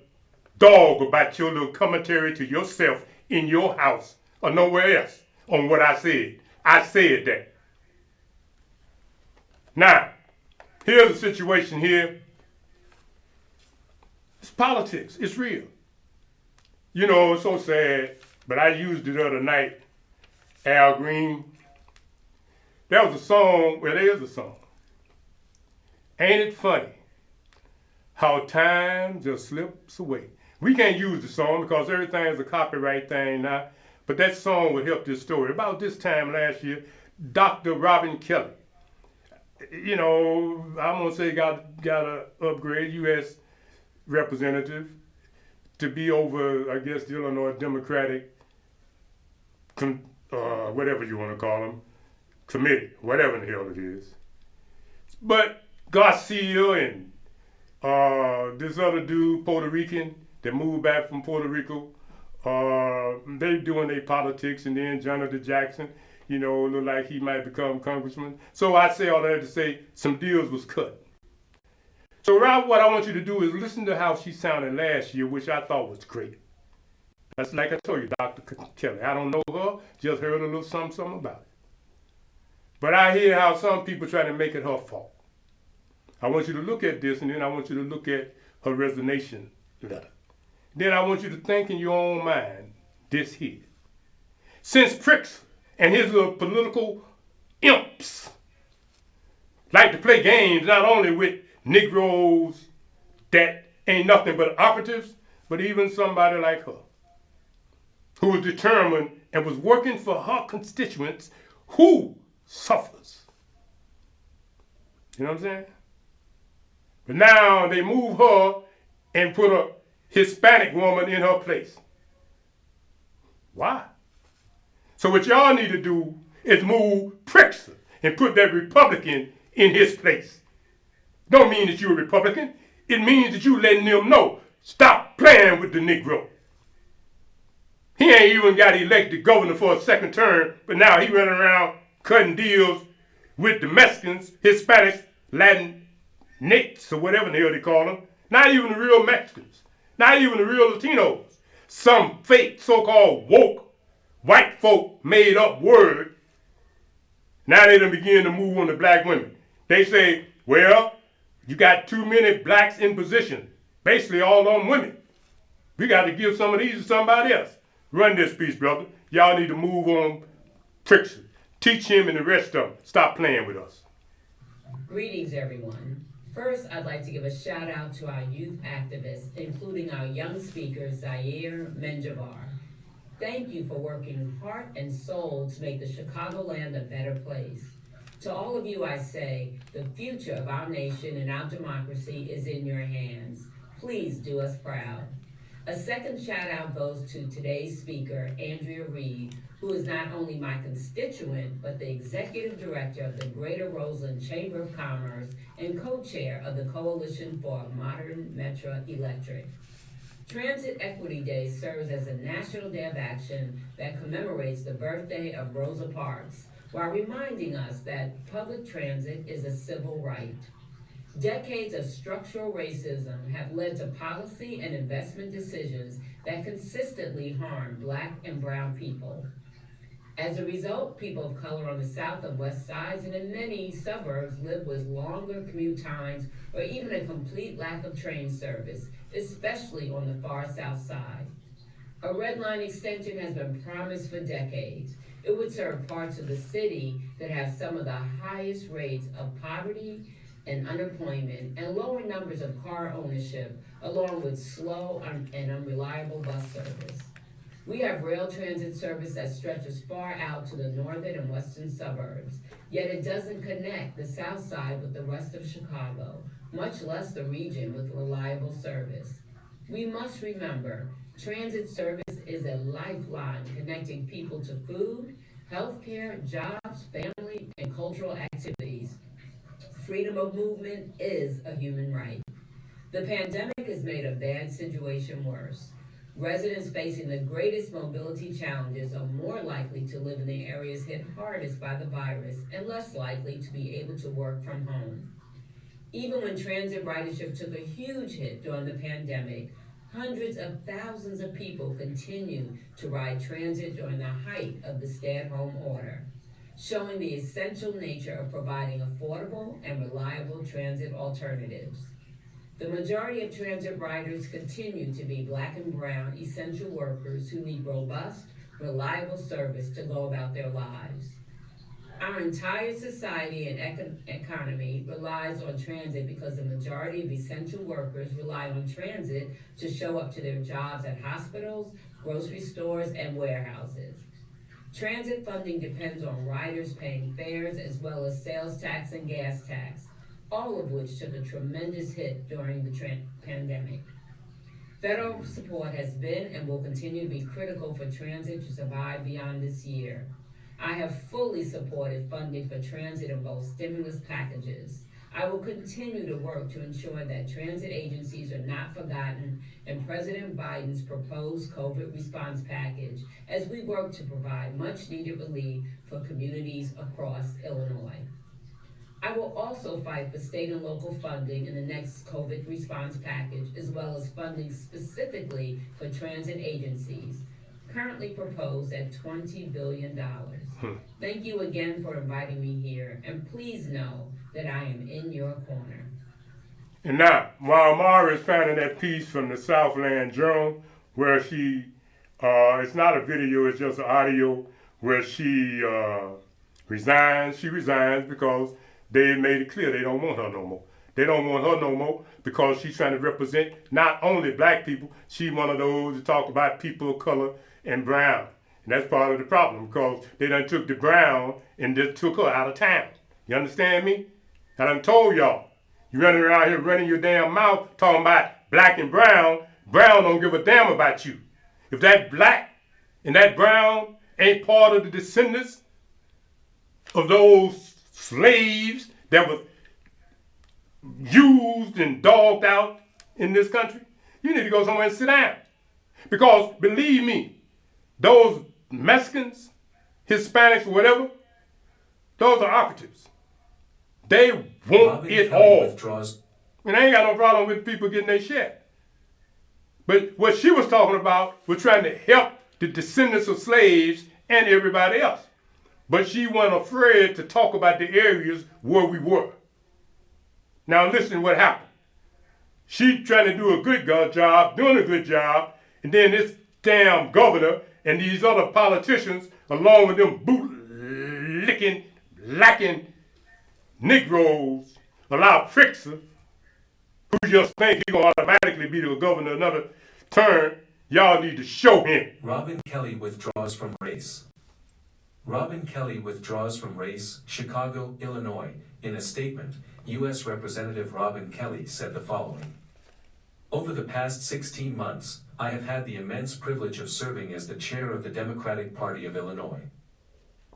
dog about your little commentary to yourself in your house or nowhere else on what I said. I said that. Now, here's the situation here. It's politics. It's real. It's so sad, but I used it the other night. Al Green. There was a song, there is a song. Ain't it funny how time just slips away? We can't use the song because everything is a copyright thing now, but that song would help this story. About this time last year, Dr. Robin Kelly, I'm going to say got an upgrade, U.S. representative, to be over, I guess, the Illinois Democratic, whatever you want to call them, committee, whatever in the hell it is. But Garcia and this other dude, Puerto Rican, that moved back from Puerto Rico, they doing their politics, and then Jonathan Jackson, look like he might become congressman. So I say all that to say some deals was cut. So Rob, what I want you to do is listen to how she sounded last year, which I thought was great. That's like I told you, Dr. Kelly. I don't know her, just heard a little something about it. But I hear how some people try to make it her fault. I want you to look at this, and then I want you to look at her resignation letter. Then I want you to think in your own mind this here. Since Pricks and his little political imps like to play games not only with Negroes that ain't nothing but operatives, but even somebody like her, who was determined and was working for her constituents who suffers. You know what I'm saying? But now they move her and put a Hispanic woman in her place. Why? So what y'all need to do is move Pritzker and put that Republican in his place. Don't mean that you're a Republican. It means that you letting them know, stop playing with the Negro. He ain't even got elected governor for a second term, but now he running around cutting deals with the Mexicans, Hispanics, Latin Nates, or whatever the hell they call them. Not even the real Mexicans. Not even the real Latinos. Some fake so-called woke white folk made up word. Now they done begin to move on to black women. They say, well, you got too many blacks in position. Basically all of them women. We got to give some of these to somebody else. Run this piece, brother. Y'all need to move on Pritzker. Teach him and the rest of them. Stop playing with us. Greetings, everyone. First, I'd like to give a shout out to our youth activists, including our young speaker, Zaire Menjivar. Thank you for working heart and soul to make the Chicagoland a better place. To all of you, I say, the future of our nation and our democracy is in your hands. Please do us proud. A second shout out goes to today's speaker, Andrea Reed, who is not only my constituent, but the executive director of the Greater Roseland Chamber of Commerce and co-chair of the Coalition for a Modern Metro Electric. Transit Equity Day serves as a national day of action that commemorates the birthday of Rosa Parks, while reminding us that public transit is a civil right. Decades of structural racism have led to policy and investment decisions that consistently harm Black and brown people. As a result, people of color on the south and west sides and in many suburbs live with longer commute times or even a complete lack of train service, especially on the far south side. A red line extension has been promised for decades. It would serve parts of the city that have some of the highest rates of poverty and unemployment and lower numbers of car ownership, along with slow and unreliable bus service. We have rail transit service that stretches far out to the northern and western suburbs, yet it doesn't connect the south side with the rest of Chicago, much less the region with reliable service. We must remember, transit service is a lifeline connecting people to food, healthcare, jobs, family, and cultural activities. Freedom of movement is a human right. The pandemic has made a bad situation worse. Residents facing the greatest mobility challenges are more likely to live in the areas hit hardest by the virus and less likely to be able to work from home. Even when transit ridership took a huge hit during the pandemic, hundreds of thousands of people continue to ride transit during the height of the stay-at-home order, showing the essential nature of providing affordable and reliable transit alternatives. The majority of transit riders continue to be Black and brown essential workers who need robust, reliable service to go about their lives. Our entire society and economy relies on transit because the majority of essential workers rely on transit to show up to their jobs at hospitals, grocery stores, and warehouses. Transit funding depends on riders paying fares as well as sales tax and gas tax, all of which took a tremendous hit during the pandemic. Federal support has been and will continue to be critical for transit to survive beyond this year. I have fully supported funding for transit in both stimulus packages. I will continue to work to ensure that transit agencies are not forgotten in President Biden's proposed COVID response package as we work to provide much needed relief for communities across Illinois. I will also fight for state and local funding in the next COVID response package, as well as funding specifically for transit agencies, currently proposed at $20 billion. Thank you again for inviting me here, and please know that I am in your corner. And now, while Mara is finding that piece from the Southland Journal, where she, it's not a video, it's just an audio, where she resigns because they made it clear they don't want her no more. They don't want her no more because she's trying to represent not only Black people, she's one of those that talk about people of color and brown. And that's part of the problem because they done took the brown and just took her out of town. You understand me? I done told y'all, you running around here running your damn mouth talking about Black and brown don't give a damn about you. If that Black and that brown ain't part of the descendants of those slaves that was used and dogged out in this country, you need to go somewhere and sit down. Because believe me, those Mexicans, Hispanics, whatever, those are operatives. They want it all. And I ain't got no problem with people getting their share. But what she was talking about was trying to help the descendants of slaves and everybody else. But she wasn't afraid to talk about the areas where we were. Now listen what happened. She trying to do a good job, doing a good job, and then this damn governor and these other politicians, along with them boot-licking, lacking Negroes, allow Pritzker, who just think he's going to automatically be the governor another term. Y'all need to show him. Robin Kelly withdraws from race. Robin Kelly withdraws from race, Chicago, Illinois. In a statement, U.S. Representative Robin Kelly said the following. Over the past 16 months, I have had the immense privilege of serving as the chair of the Democratic Party of Illinois.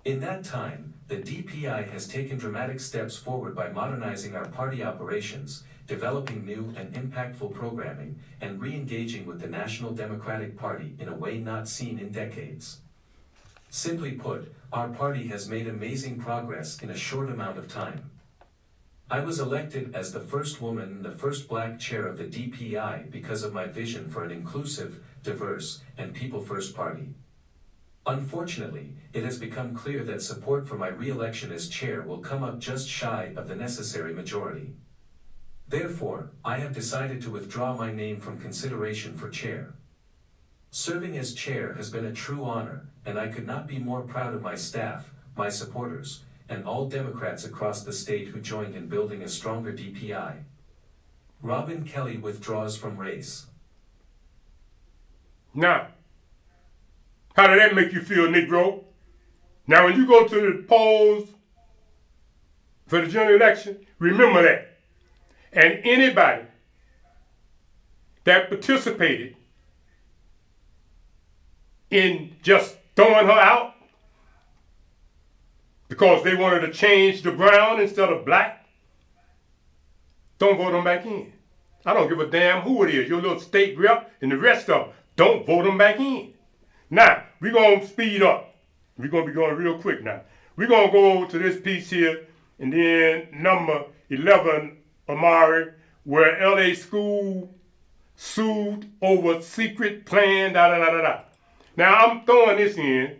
In that time, the DPI has taken dramatic steps forward by modernizing our party operations, developing new and impactful programming, and re-engaging with the National Democratic Party in a way not seen in decades. Simply put, our party has made amazing progress in a short amount of time. I was elected as the first woman, the first black chair of the DPI because of my vision for an inclusive, diverse, and people-first party. Unfortunately, it has become clear that support for my re-election as chair will come up just shy of the necessary majority. Therefore, I have decided to withdraw my name from consideration for chair. Serving as chair has been a true honor, and I could not be more proud of my staff, my supporters, and all Democrats across the state who joined in building a stronger DPI. Robin Kelly withdraws from race. Now, how did that make you feel, Negro? Now, when you go to the polls for the general election, remember that. And anybody that participated in just throwing her out because they wanted to change the brown instead of black, don't vote them back in. I don't give a damn who it is, your little state rep and the rest of them. Don't vote them back in. Now, we're going to speed up. We're going to be going real quick now. We're going to go over to this piece here, and then number 11, Amari, where LA school sued over secret plan, da-da-da-da-da. Now, I'm throwing this in.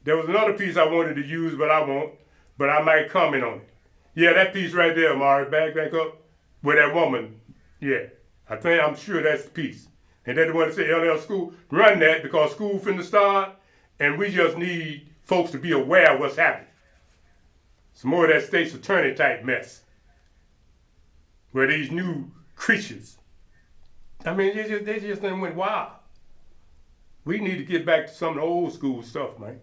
There was another piece I wanted to use, but I won't. But I might comment on it. Yeah, that piece right there, Amari, back up, with that woman. Yeah, I'm sure that's the piece. And they want to say LL school, run that because school finna start, and we just need folks to be aware of what's happening. Some more of that state's attorney type mess. Where these new creatures, I mean, they just went wild. We need to get back to some of the old school stuff, man.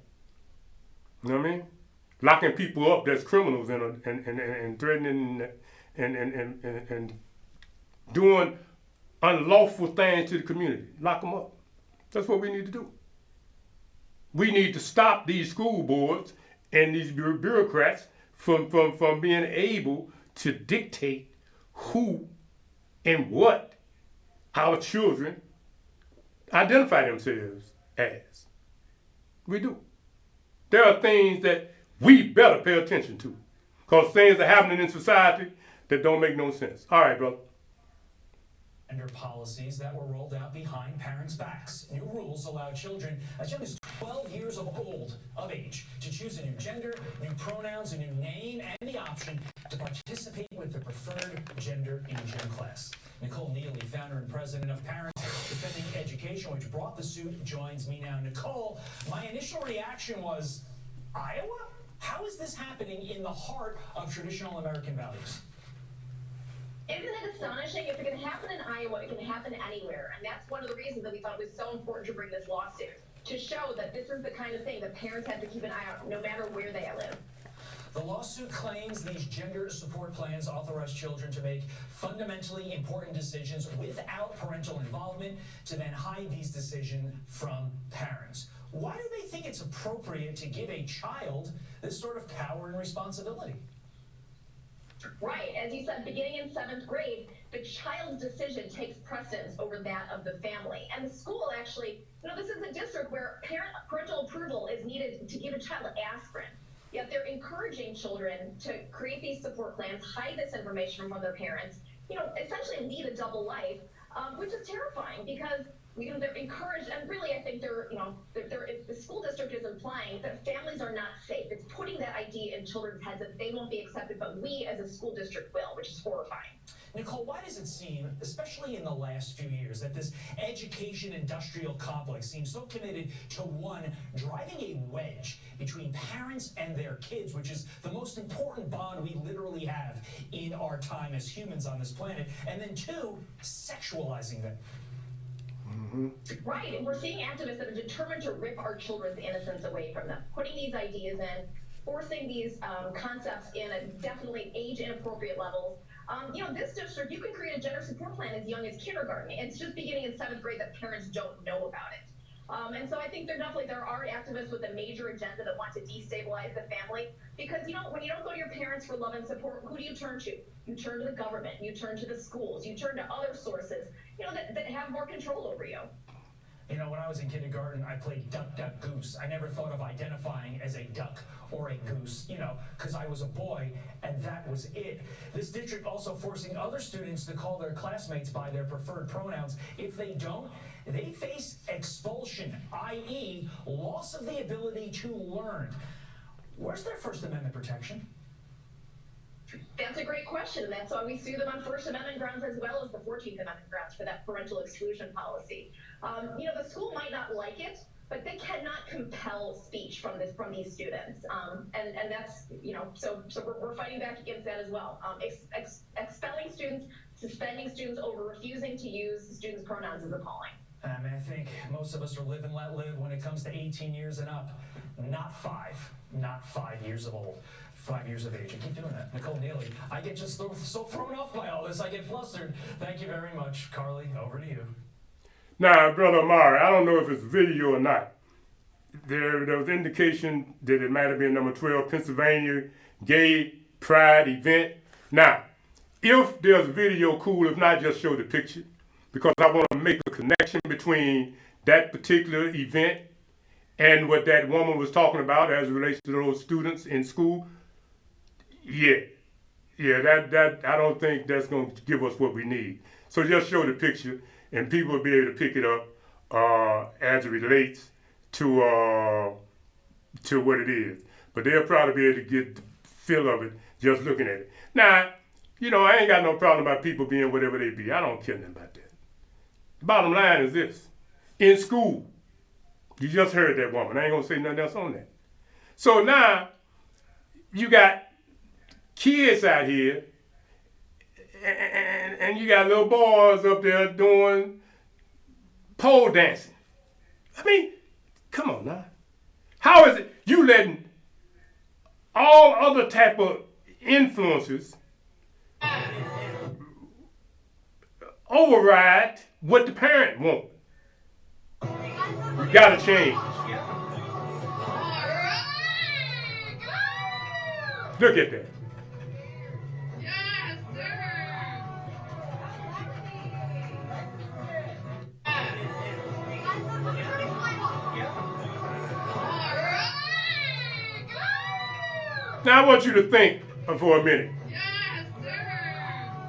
You know what I mean? Locking people up that's criminals and threatening and doing unlawful things to the community. Lock them up. That's what we need to do. We need to stop these school boards and these bureaucrats from being able to dictate who and what our children identify themselves as. We do. There are things that we better pay attention to because things are happening in society that don't make no sense. All right, brother. Gender policies that were rolled out behind parents' backs. New rules allow children as young as 12 years of age to choose a new gender, new pronouns, a new name, and the option to participate with the preferred gender in gym class. Nicole Neely, founder and president of Parents Defending Education, which brought the suit, joins me now. Nicole, my initial reaction was, Iowa? How is this happening in the heart of traditional American values? Isn't it astonishing? If it can happen in Iowa, it can happen anywhere. And that's one of the reasons that we thought it was so important to bring this lawsuit, to show that this is the kind of thing that parents have to keep an eye on, no matter where they live. The lawsuit claims these gender support plans authorize children to make fundamentally important decisions without parental involvement, to then hide these decisions from parents. Why do they think it's appropriate to give a child this sort of power and responsibility? Right, as you said, beginning in 7th grade, the child's decision takes precedence over that of the family. And the school actually, this is a district where parental approval is needed to give a child aspirin. Yet they're encouraging children to create these support plans, hide this information from their parents, essentially lead a double life, which is terrifying because they're encouraged, and really I think the school district is implying that families are not safe. It's putting that idea in children's heads that they won't be accepted, but we as a school district will, which is horrifying. Nicole, why does it seem, especially in the last few years, that this education industrial complex seems so committed to, one, driving a wedge between parents and their kids, which is the most important bond we literally have in our time as humans on this planet, and then two, sexualizing them? Right, and we're seeing activists that are determined to rip our children's innocence away from them, putting these ideas in, forcing these concepts in at definitely age-inappropriate levels. This district, you can create a gender support plan as young as kindergarten. It's just beginning in 7th grade that parents don't know about it. And so I think there are activists with a major agenda that want to destabilize the family because, when you don't go to your parents for love and support, who do you turn to? You turn to the government, you turn to the schools, you turn to other sources, that have more control over you. When I was in kindergarten, I played duck, duck, goose. I never thought of identifying as a duck or a goose, because I was a boy, and that was it. This district also forcing other students to call their classmates by their preferred pronouns. If they don't, they face expulsion, i.e., loss of the ability to learn. Where's their First Amendment protection? That's a great question. That's why we sue them on First Amendment grounds as well as the 14th Amendment grounds for that parental exclusion policy. The school might not like it, but they cannot compel speech from these students. And that's, so we're fighting back against that as well. Expelling students, suspending students over refusing to use students' pronouns is appalling. I think most of us are live and let live when it comes to 18 years and up. Not 5 years old. 5 years of age. I keep doing that. Nicole Neely, I get just so thrown off by all this. I get flustered. Thank you very much. Carly, over to you. Now, Brother Amari, I don't know if it's video or not. There was indication that it might have been number 12, Pennsylvania Gay Pride event. Now, if there's a video, cool. If not, just show the picture. Because I want to make a connection between that particular event and what that woman was talking about as it relates to those students in school. Yeah, that I don't think that's going to give us what we need. So just show the picture, and people will be able to pick it up as it relates to what it is. But they'll probably be able to get the feel of it just looking at it. Now, I ain't got no problem about people being whatever they be. I don't care nothing about that. The bottom line is this: in school, you just heard that woman. I ain't gonna say nothing else on that. So now you got kids out here, and you got little boys up there doing pole dancing. I mean, come on now. How is it you letting all other type of influences override what the parent wants? You gotta change. Look at that. Now I want you to think for a minute.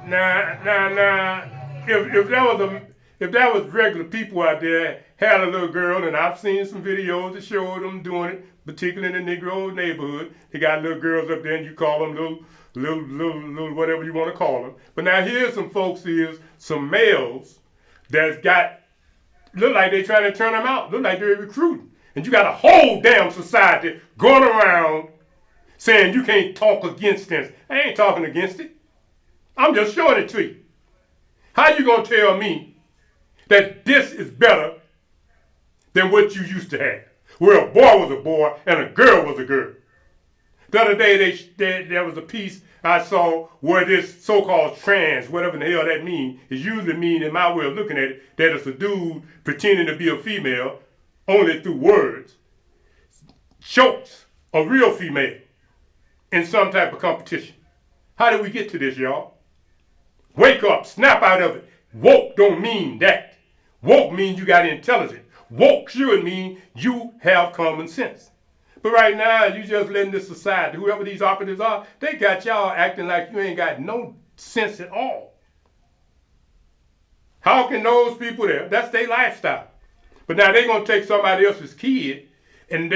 Now, if that was regular people out there, had a little girl, and I've seen some videos that show them doing it, particularly in the Negro neighborhood. They got little girls up there, and you call them little whatever you want to call them. But now here's some males that's look like they trying to turn them out. Look like they're recruiting. And you got a whole damn society going around saying you can't talk against this. I ain't talking against it. I'm just showing it to you. How you gonna tell me that this is better than what you used to have, where a boy was a boy and a girl was a girl? The other day there was a piece I saw where this so-called trans, whatever the hell that means, is usually mean in my way of looking at it, that it's a dude pretending to be a female only through words. chokes a real female in some type of competition. How did we get to this, y'all? Wake up, snap out of it. Woke don't mean that. Woke means you got intelligence. Woke should mean you have common sense. But right now, you just letting this society, whoever these operatives are, they got y'all acting like you ain't got no sense at all. How can those people there, that's their lifestyle. But now they're going to take somebody else's kid, and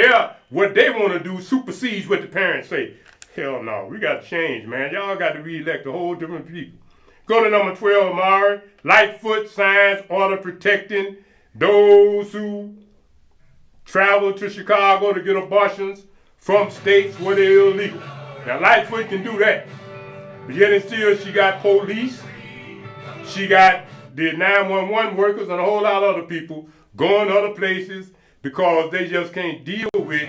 what they want to do supersedes what the parents say. Hell no, we got to change, man. Y'all got to re-elect a whole different people. Go to number 12, Amari. Lightfoot signs order protecting those who travel to Chicago to get abortions from states where they're illegal. Now, Lightfoot can do that. But yet and still, she got police. She got the 911 workers and a whole lot of other people going to other places because they just can't deal with,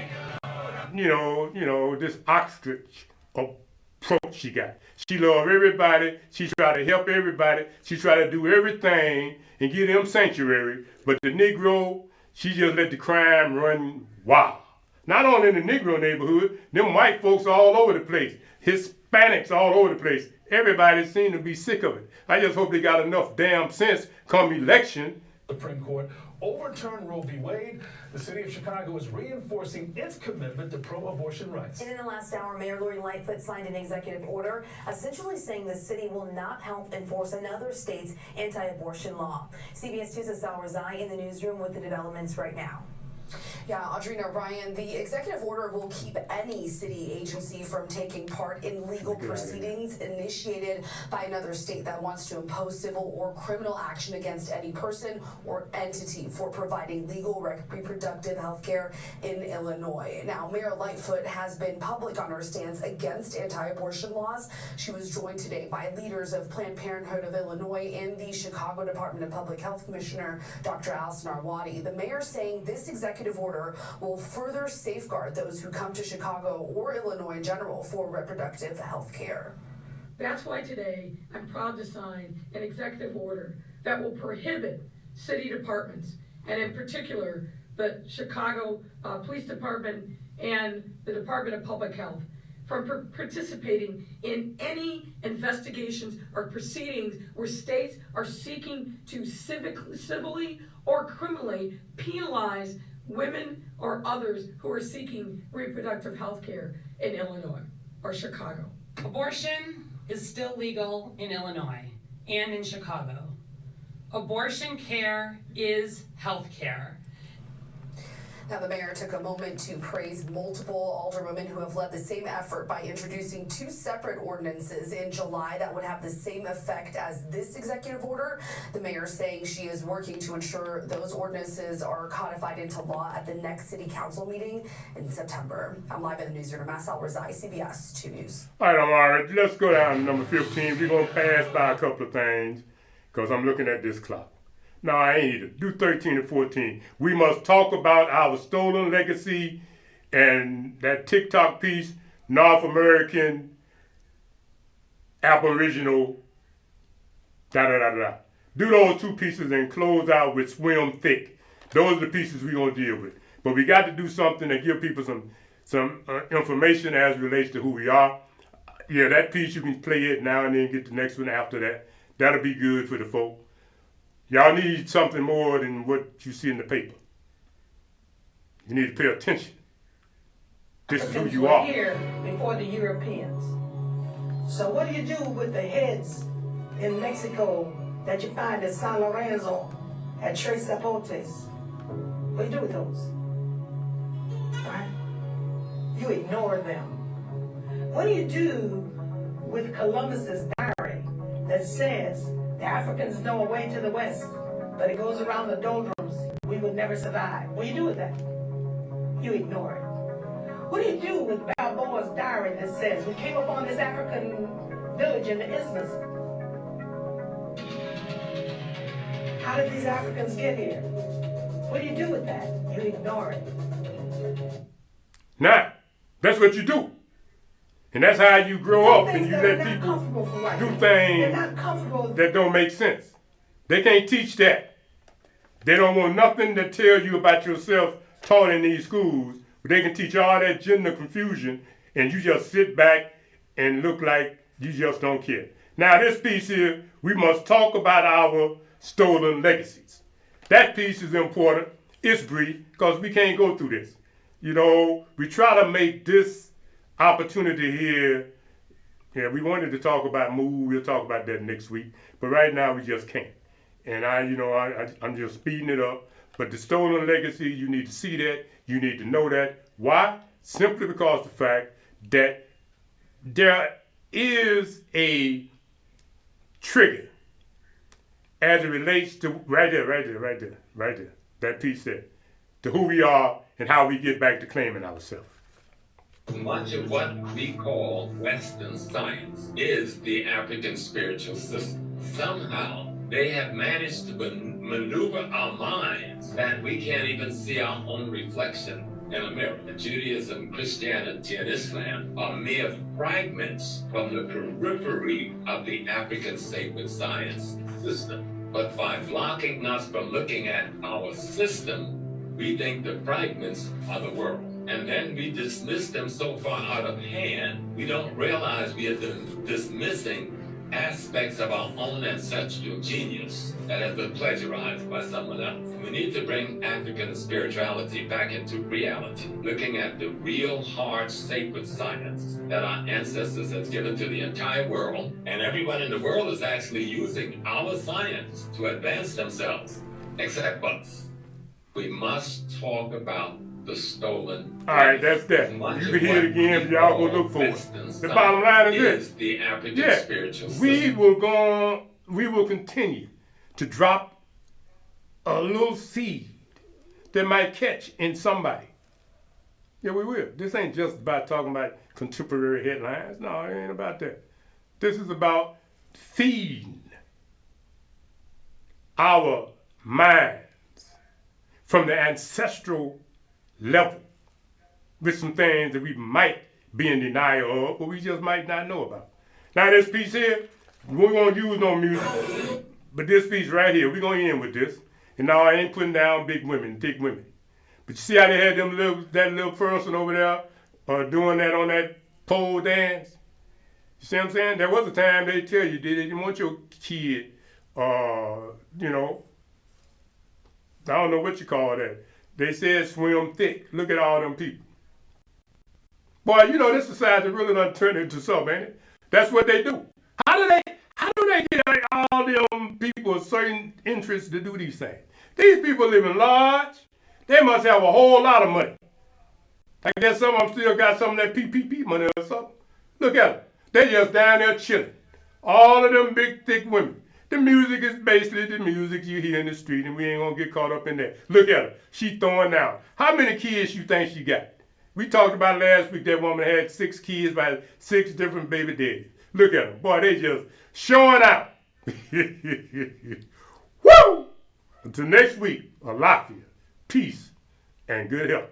this ostrich approach she got. She love everybody. She try to help everybody. She try to do everything and give them sanctuary. But the Negro, she just let the crime run wild. Not only in the Negro neighborhood, them white folks all over the place. Hispanics all over the place. Everybody seems to be sick of it. I just hope they got enough damn sense come election. Supreme Court overturned Roe v. Wade. The city of Chicago is reinforcing its commitment to pro-abortion rights. And in the last hour, Mayor Lori Lightfoot signed an executive order essentially saying the city will not help enforce another state's anti-abortion law. CBS 2's Sal Razai in the newsroom with the developments right now. Yeah, Audrina, Ryan, the executive order will keep any city agency from taking part in legal proceedings initiated by another state that wants to impose civil or criminal action against any person or entity for providing legal reproductive health care in Illinois. Now, Mayor Lightfoot has been public on her stance against anti-abortion laws. She was joined today by leaders of Planned Parenthood of Illinois and the Chicago Department of Public Health Commissioner, Dr. Allison Arwady. The mayor saying this executive order will further safeguard those who come to Chicago or Illinois in general for reproductive health care. That's why today I'm proud to sign an executive order that will prohibit city departments, and in particular the Chicago Police Department and the Department of Public Health, from participating in any investigations or proceedings where states are seeking to civilly or criminally penalize women or others who are seeking reproductive health care in Illinois or Chicago. Abortion is still legal in Illinois and in Chicago. Abortion care is health care. Now, the mayor took a moment to praise multiple alderwomen who have led the same effort by introducing two separate ordinances in July that would have the same effect as this executive order. The mayor saying she is working to ensure those ordinances are codified into law at the next city council meeting in September. I'm live in the newsroom. Sal Razai, CBS 2 News. All right, Amara, let's go down to number 15. We're going to pass by a couple of things because I'm looking at this clock. No, I ain't either. Do 13 and 14. We must talk about our stolen legacy and that TikTok piece, North American, Aboriginal, da-da-da-da. Do those two pieces and close out with Swim Thick. Those are the pieces we're going to deal with. But we got to do something to give people some information as it relates to who we are. Yeah, that piece, you can play it now and then get the next one after that. That'll be good for the folk. Y'all need something more than what you see in the paper. You need to pay attention. This is who you are. Here before the Europeans. So what do you do with the heads in Mexico that you find at San Lorenzo, at Tres Zapotes? What do you do with those? Right? You ignore them. What do you do with Columbus's diary that says the Africans know a way to the west, but it goes around the doldrums? We would never survive. What do you do with that? You ignore it. What do you do with Balboa's diary that says we came upon this African village in the isthmus? How did these Africans get here? What do you do with that? You ignore it. Now, that's what you do. And that's how you grow up and you let people do things that don't make sense. They can't teach that. They don't want nothing to tell you about yourself taught in these schools They can teach all that gender confusion, and you just sit back and look like you just don't care. Now this piece here, we must talk about our stolen legacies. That piece is important. It's brief because we can't go through this. You know, we try to make this opportunity here. Yeah, we wanted to talk about move. We'll talk about that next week. But right now we just can't. And I'm just speeding it up. But the stolen legacy, you need to see that. You need to know that. Why? Simply because the fact that there is a trigger as it relates to right there, that piece there, to who we are and how we get back to claiming ourselves. Much of what we call Western science is the African spiritual system. Somehow, they have managed to maneuver our minds that we can't even see our own reflection in a mirror. Judaism, Christianity, and Islam are mere fragments from the periphery of the African sacred science system. But by blocking us from looking at our system, we think the fragments are the world. And then we dismiss them so far out of hand, we don't realize we are dismissing aspects of our own ancestral genius that has been plagiarized by someone else. We need to bring African spirituality back into reality, looking at the real hard sacred science that our ancestors have given to the entire world, and everyone in the world is actually using our science to advance themselves, except us. We must talk about the stolen. All right, that's that. You can hear it again if y'all go look for it. The bottom line is this. The African spiritual system. We will continue to drop a little seed that might catch in somebody. Yeah, we will. This ain't just about talking about contemporary headlines. No, it ain't about that. This is about feeding our minds from the ancestral level with some things that we might be in denial of, but we just might not know about. Now this piece here, we won't use no music, but this piece right here, we're going to end with this. And now I ain't putting down big women, thick women. But you see how they had that little person over there doing that on that pole dance? You see what I'm saying? There was a time they tell you they didn't want your kid, I don't know what you call that. They said swim thick. Look at all them people. Boy, this society really done turned into something, ain't it? That's what they do. How do they get all them people with certain interests to do these things? These people living large. They must have a whole lot of money. I guess some of them still got some of that PPP money or something. Look at them. They just down there chilling. All of them big, thick women. The music is basically the music you hear in the street, and we ain't gonna get caught up in that. Look at her. She throwing down. How many kids you think she got? We talked about last week that woman had 6 kids by 6 different baby daddies. Look at them. Boy, they just showing out. Woo! Until next week, Alafia, peace, and good health.